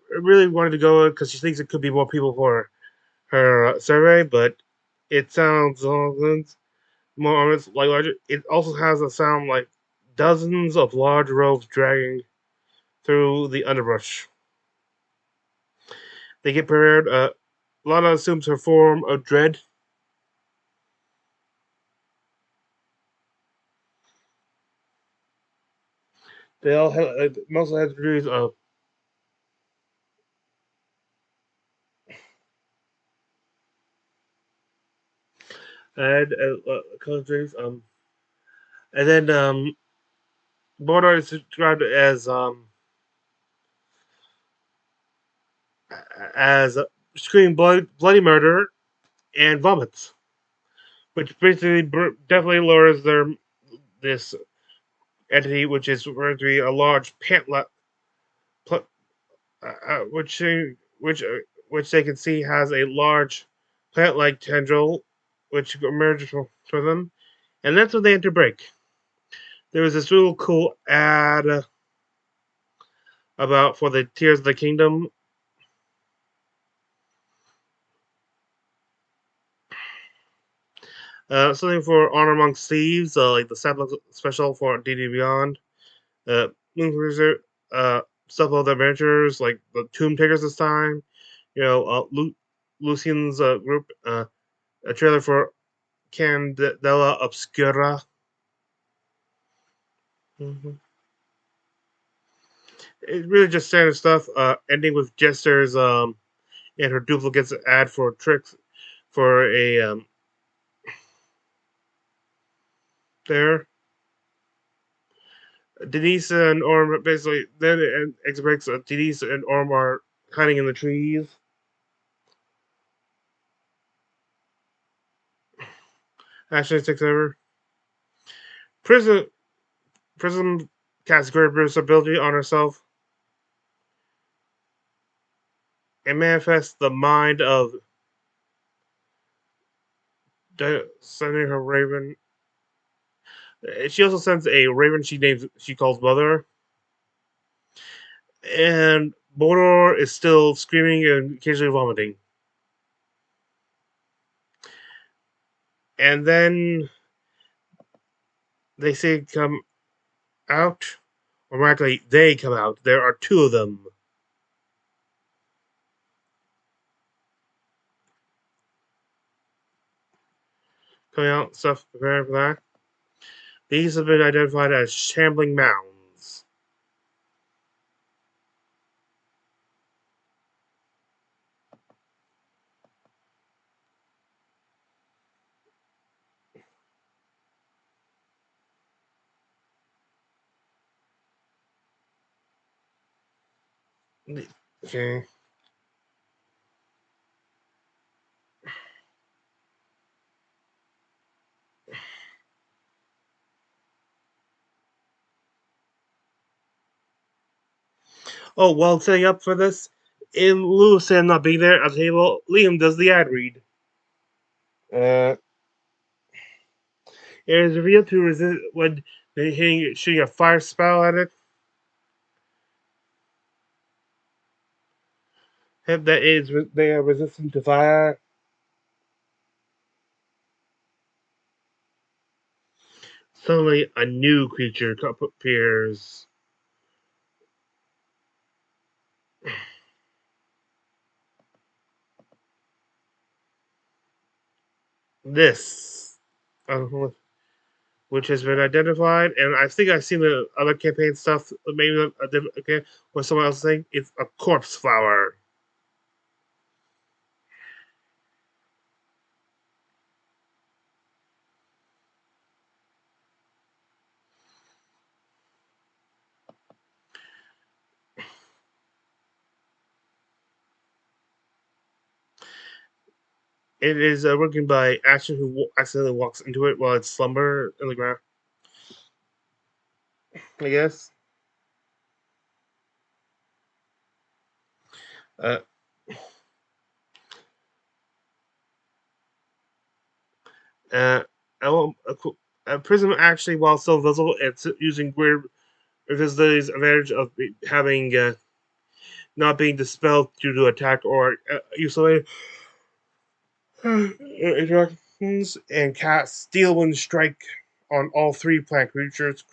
really wanted to go because she thinks it could be more people for her survey, but it sounds more honest, like larger. It also has a sound like dozens of large ropes dragging through the underbrush. They get prepared. Lana assumes her form of dread. They all have mostly have degrees of and color degrees. And then Bor'Dor is described as screaming bloody murder and vomits, which basically definitely lowers their this entity, which is referred to be a large pl- which which they can see has a large plant-like tendril, which emerges from them, and that's when they enter break. There was this real cool ad about for the Tears of the Kingdom. Something for Honor Amongst Thieves, like the Sapling special for D&D Beyond. Moon Cruiser, stuff of the adventures, like the Tomb Takers this time. Lucian's group, a trailer for Candela Obscura. Mm-hmm. It's really just standard stuff. Ending with Jester's and her duplicates ad for tricks for a there. Denise and Orm basically then it exhibits Denise and Orm are hiding in the trees. Ashley takes over. Prism Prism casts great ability on herself and manifests the mind of sending her raven. She also sends a raven she calls Mother. And Bor'Dor is still screaming and occasionally vomiting. And then they say come out, or more accurately, they come out. There are two of them coming out. Stuff preparing for that. These have been identified as shambling mounds. Okay. Oh, while setting up for this, in lieu of Sam not being there at the table, Liam does the ad read. Uh, it is revealed to resist when shooting a fire spell at it. That is, they are resistant to fire. Suddenly, a new creature appears. This, which has been identified, and I think I've seen the other campaign stuff. Maybe a different okay, or someone else saying it's a corpse flower. It is working by Ashen, who accidentally walks into it while it's slumber in the ground. I guess. Uh, uh, Prism actually, while still visible, it's using weird invisibility's advantage of having not being dispelled due to attack or isolated interactions, and cast Steel Wind Strike on all three plant creatures,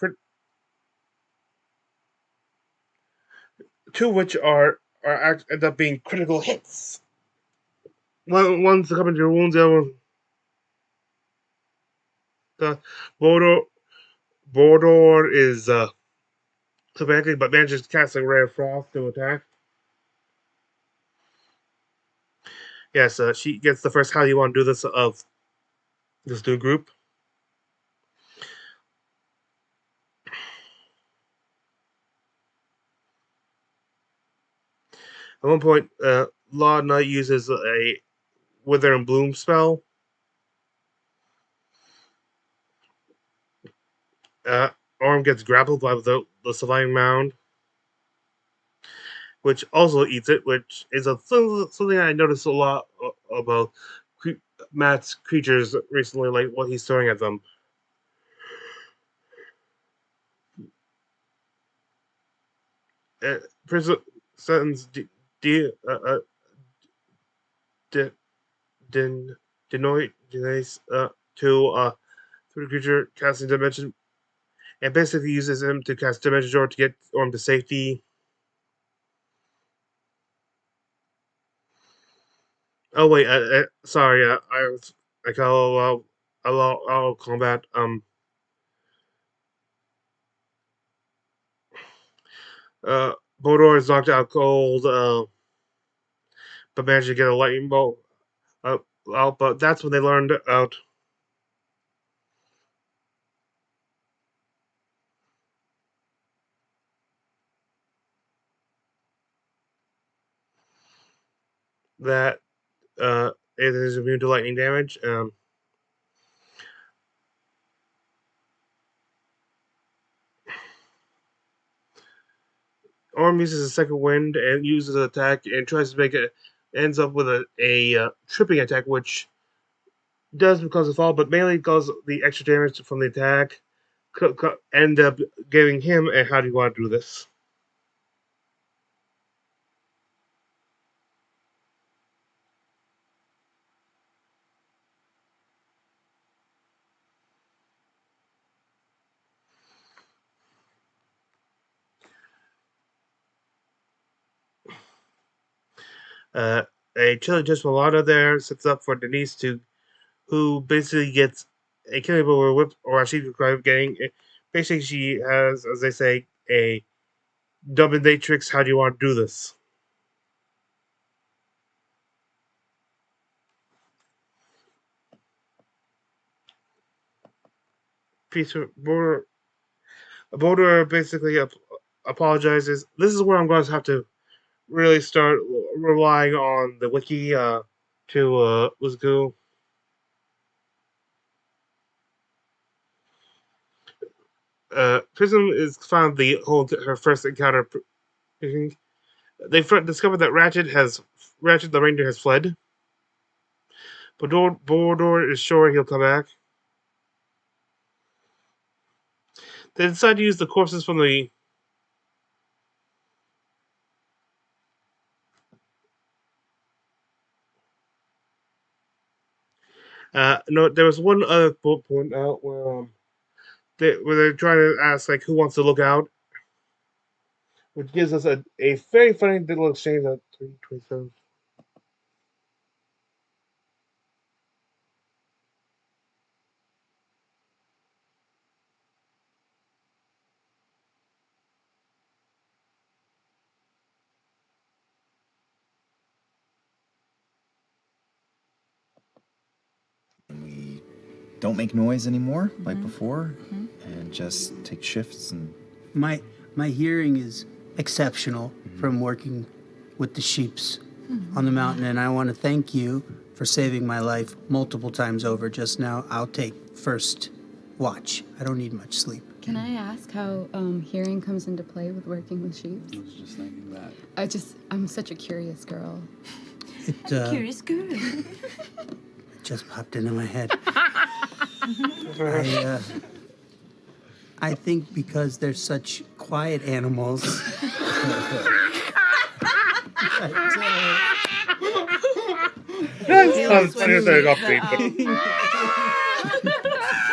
two of which end up being critical hits. One's succumbing to your wounds, the other one, the Bor'Dor, Bor'Dor is subacting, but manages to cast a Ray of Frost to attack. Yes, she gets the first "How do you want to do this?" of this new group. At one point, Law Knight uses a Wither and Bloom spell. Uh, Orm gets grappled by the surviving mound, which also eats it, which is something I noticed a lot about Matt's creatures recently, like what he's throwing at them. Prison sentence denies to through the creature casting dimension, and basically uses him to cast dimension door to get Orm to safety. Oh wait, sorry, I call allow combat. Uh, Bor'Dor is knocked out cold, but managed to get a lightning bolt out. But that's when they learned out that it is immune to lightning damage. Orm uses a second wind and uses an attack and tries to make it. Ends up with a tripping attack, which does cause a fall, but mainly cause the extra damage from the attack. End up giving him a "How do you want to do this?" Uh, a Chili Just Mulata there sets up for Denise who basically gets a killing blow or whip, or she described getting. Basically, she has, as they say, a dominatrix. How do you want to do this? Peter Border basically apologizes. This is where I'm going to have to really start relying on the wiki to was cool. Prism is found the whole her first encounter. They discovered that Ratchet the Reindeer has fled. Bor'Dor is sure he'll come back. They decide to use the corpses from the no. There was one other bullet point out where they're trying to ask like who wants to look out, which gives us a very funny little exchange at 3:27. We don't make noise anymore like before, and just take shifts and. My hearing is exceptional from working with the sheeps on the mountain, and I want to thank you for saving my life multiple times over just now. I'll take first watch. I don't need much sleep. Can I ask how hearing comes into play with working with sheep? I was just thinking that. I'm such a curious girl. It Curious girl. just popped into my head. I think because they're such quiet animals. That's funny as I got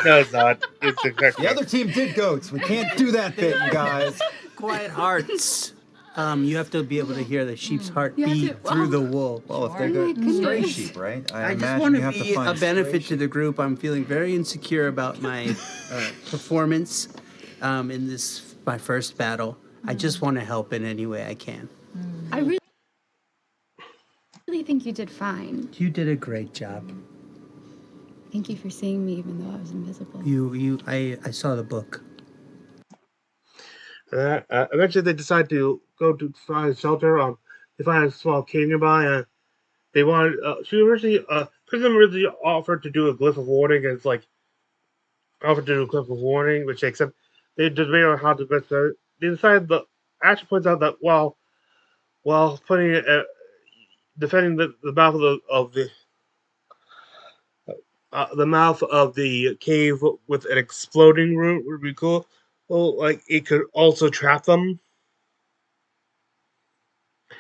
No, it's not. It's exactly. The other team did goats. We can't do that bit, you guys. Quiet hearts. You have to be able to hear the sheep's heart beat through the wool. Well, if they're good, stray sheep, right? I just imagine want you to have be to find a benefit stray to the group. I'm feeling very insecure about my performance in this my first battle. I just want to help in any way I can. I really think you did fine. You did a great job. Thank you for seeing me even though I was invisible. I saw the book. Eventually, they decide to go to find shelter. They find a small cave nearby. They wanted. Prism originally offered to do a glyph of warning, and it's like offered to do a glyph of warning, which they accept. They debate on how to best. They decided that Ash points out that while putting defending the mouth of the mouth of the cave with an exploding root would be cool. Well, like it could also trap them.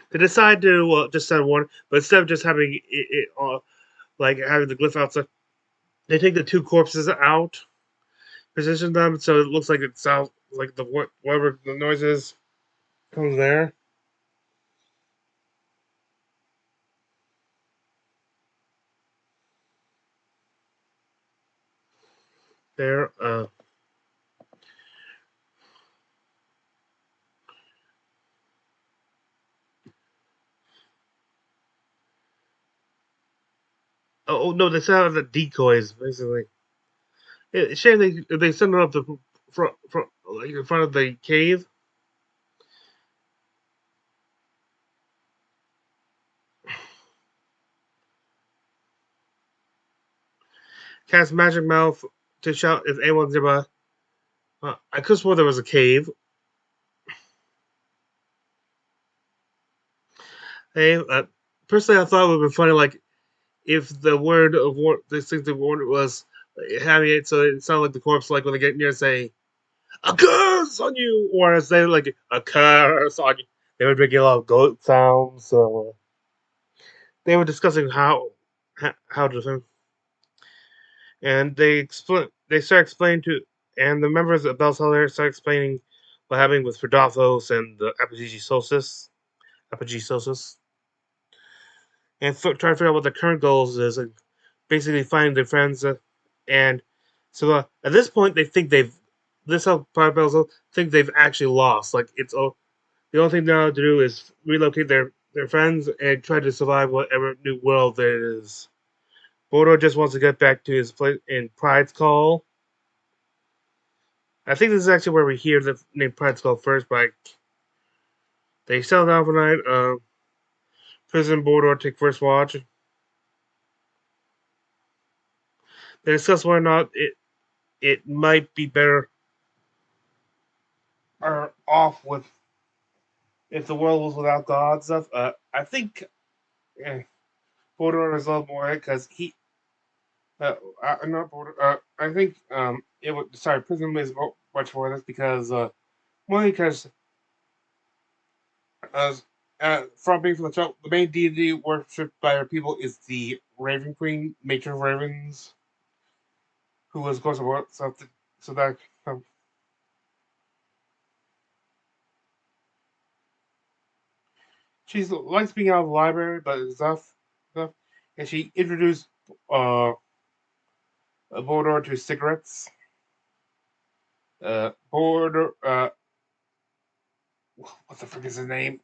They decide to just send one, but instead of just having it like having the glyph outside, they take the two corpses out, position them so it looks like it sounds like whatever the noise is comes there. There. Oh no, they send out the decoys basically. Shame they send them up the front like in front of the cave. Cast magic mouth to shout if anyone's nearby. I could swear there was a cave. Hey, personally, I thought it would have been funny, like if the word of distinctive word was having it so it sounded like the corpse, like when they get near, say a curse on you, or as they like a curse on you, they would make a lot of goat sounds. So they were discussing how to defend, and they start explaining to, and the members of Bellseller start explaining what happened with Ferdothos and the Apogee Solstice, and try to figure out what the current goals is, and basically finding their friends. And so at this point, they think this whole part think they've actually lost. Like it's all the only thing now to do is relocate their friends and try to survive whatever new world there is. Bor'Dor just wants to get back to his place in Pride's Call. I think this is actually where we hear the name Pride's Call first, but they settle down for the night. Prison Bor'Dor take first watch. They discuss whether or not it might be better or off with if the world was without God stuff. I think Bor'Dor is a little more because he. Not Bor'Dor. I think it would. Sorry, Prison is much more this because one because as from being from the show, the main deity worshipped by our people is the Raven Queen, Matron of Ravens, who was of course a war. So that she likes being out of the library, but stuff, and she introduced Bor'Dor to cigarettes. Bor'Dor, what the frick is his name?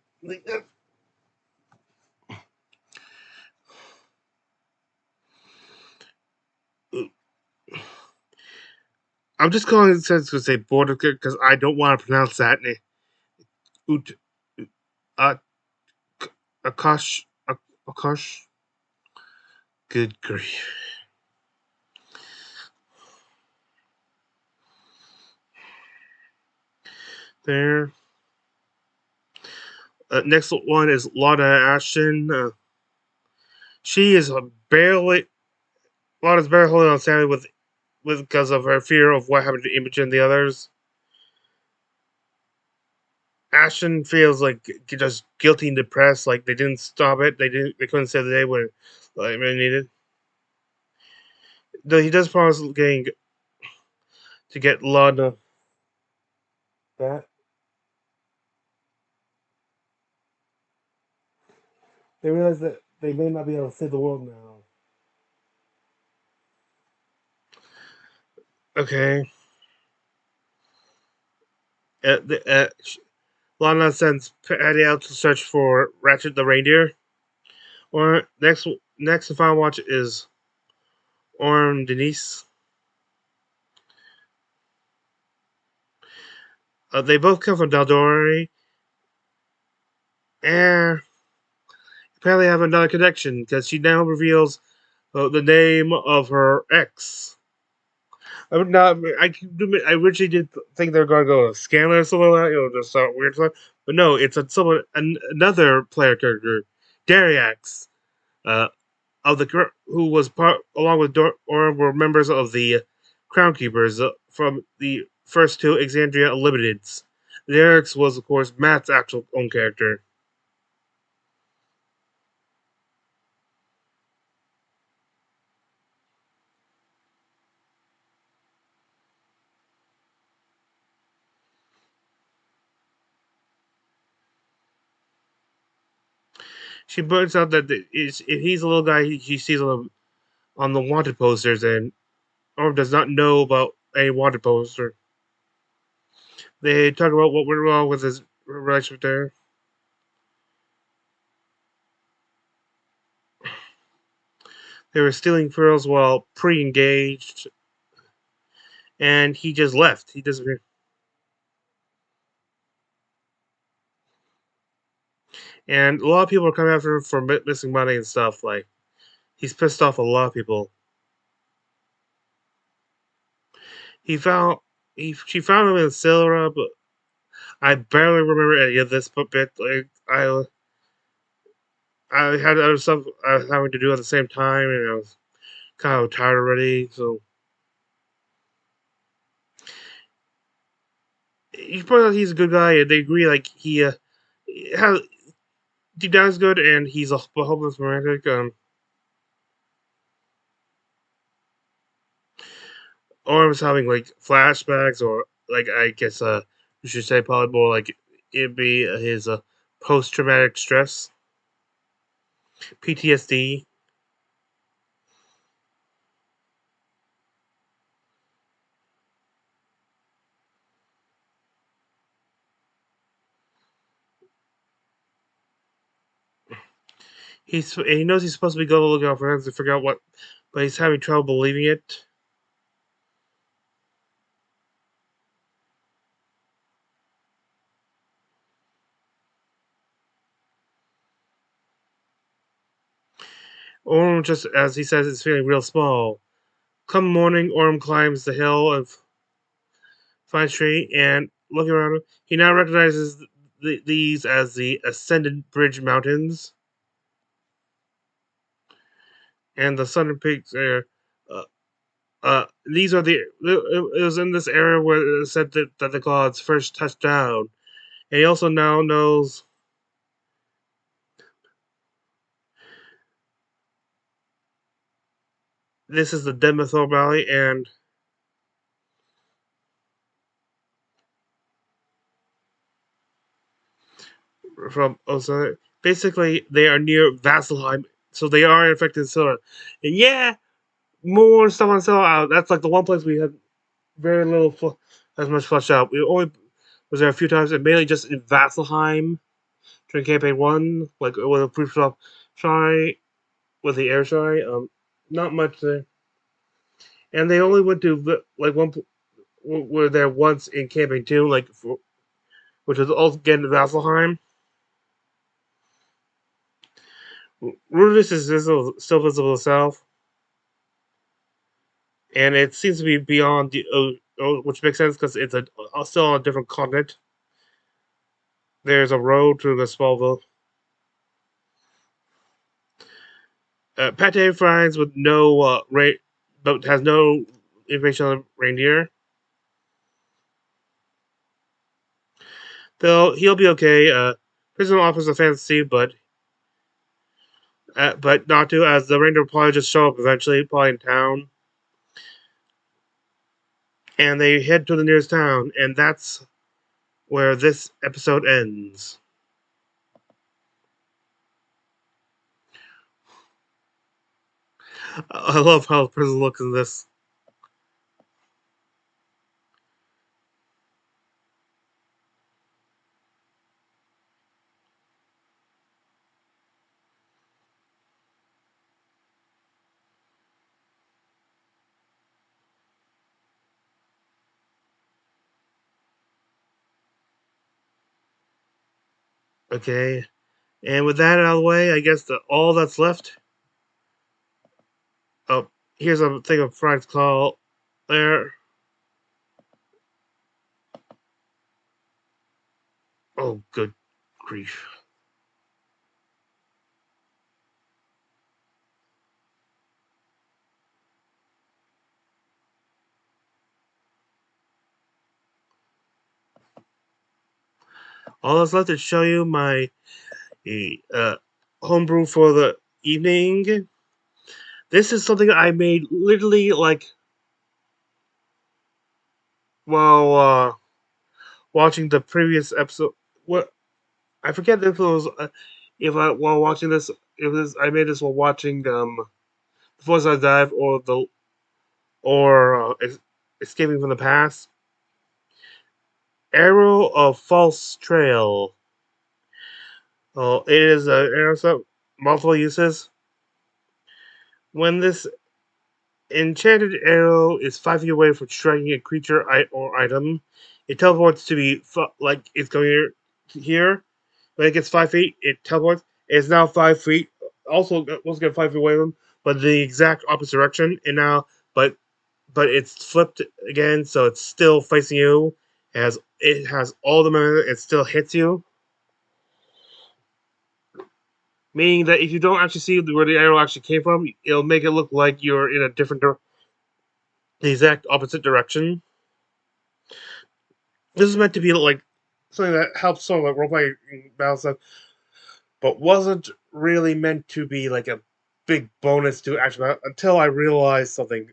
I'm just calling it sense to say Bor'Dor because I don't want to pronounce that. Ut, uh, Akash, Akash. Good grief. There. Next one is Lana Ashton. She is Lana's barely holding on Sammy with because of her fear of what happened to Imogen and the others. Ashton feels like just guilty and depressed, like they didn't stop it. They couldn't save the day when like really needed. Though he does promise to get Lana back. They realize that they may not be able to save the world now. Okay. Lana sends Patty out to search for Ratchet the reindeer. Or next and final watch is Orm Denise. They both come from Daldori, and apparently have another connection because she now reveals the name of her ex. I'm not. I originally did think they were going to go Scanlan or something like that, just weird stuff. But no, it's another player character, Dariax, uh, who was part along with or were members of the Crown Keepers from the first two Exandria Unlimiteds. Dariax was, of course, Matt's actual own character. She points out that if he's a little guy he sees on the wanted posters, and Orm does not know about a wanted poster. They talk about what went wrong with his relationship there. They were stealing pearls while pre-engaged, and he just left. He disappeared. And a lot of people are coming after him for missing money and stuff. Like, he's pissed off a lot of people. He found she found him in Sylra, but I barely remember any of this bit. Like, I had other stuff I was having to do at the same time, and I was kind of tired already. So you point out he's a good guy, and they agree like he has deep down is good, and he's a hopeless romantic. Or was having like flashbacks, or like I guess you should say probably more like it'd be his post traumatic stress, PTSD. He knows he's supposed to be going to look out for him to figure out what, but he's having trouble believing it. Orm, just as he says, is feeling real small. Come morning, Orm climbs the hill of Fine Street and looking around him, he now recognizes these as the Ascendant Bridge Mountains and the Southern Peaks area. These are the. It was in this area where it said that the gods first touched down, and he also now knows. This is the Denethor Valley, and from also basically they are near Vasselheim, so they are infected Scylla. And yeah, more stuff on Scylla. That's like the one place we had very little as much fleshed out. We only was there a few times, and mainly just in Vasselheim during campaign 1, like with a proof shop shy with the air shy. Not much there, and they only went to like one. Were there once in campaign 2, like which was also again in Vasselheim. Rudis is still visible south, and it seems to be beyond the which makes sense because it's still on a different continent. There's a road to the Smallville. Pate finds with no but has no information on the reindeer. Though he'll be okay. Prison offers a fantasy, but not to, as the reindeer will probably just show up eventually, probably in town. And they head to the nearest town, and that's where this episode ends. I love how the prison looks in this. Okay, and with that out of the way, I guess all that's left. Oh, here's a thing of Frank's call there. Oh, good grief. All that's left is show you my homebrew for the evening. This is something I made literally like while watching the previous episode. What I forget if it was if I while watching this, if this I made this while watching Before I Dive or Escaping from the Past. Arrow of False Trail. It is an arrow multiple uses. When this enchanted arrow is 5 feet away from striking a creature or item, it teleports to be like it's going here. When it gets 5 feet, it teleports. It's now 5 feet. Also, was get 5 feet away from him, but the exact opposite direction. And now, but it's flipped again, so it's still facing you. It has all the momentum. It still hits you, meaning that if you don't actually see where the arrow actually came from, it'll make it look like you're in a different the exact opposite direction. This is meant to be like something that helps sort of like roleplay battle stuff, but wasn't really meant to be like a big bonus to action battle until I realized something.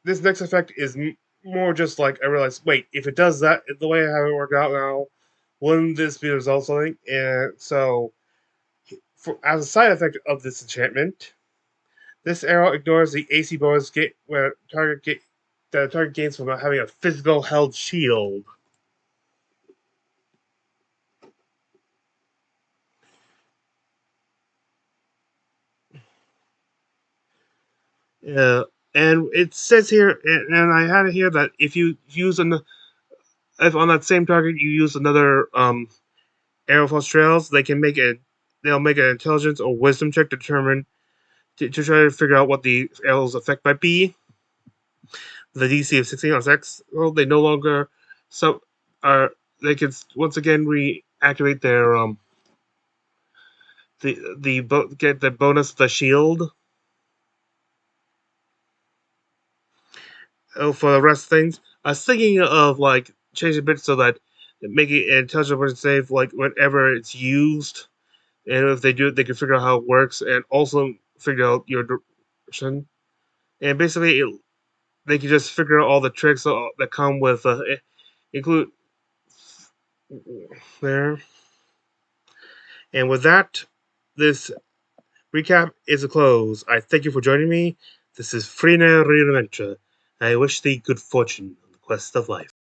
This next effect is more just like I realized, wait, if it does that the way I have it worked out now, wouldn't this be the result of something? And so, as a side effect of this enchantment, this arrow ignores the AC bonus where the target gains from having a physical held shield. Yeah, and it says here, and I had it here that if you use if on that same target you use another arrow false trails, they'll make an intelligence or wisdom check to determine to try to figure out what the arrow's effect might be. The DC of 16 on sex, well, they no longer they can once again reactivate their get the bonus of the shield. Oh, for the rest of things, I was thinking of like changing a bit so that making an intelligent person save like whenever it's used, and if they do it, they can figure out how it works, and also figure out your direction. And basically, they can just figure out all the tricks that come with include there. And with that, this recap is a close. I thank you for joining me. This is Frina Readventure. I wish thee good fortune on the quest of life.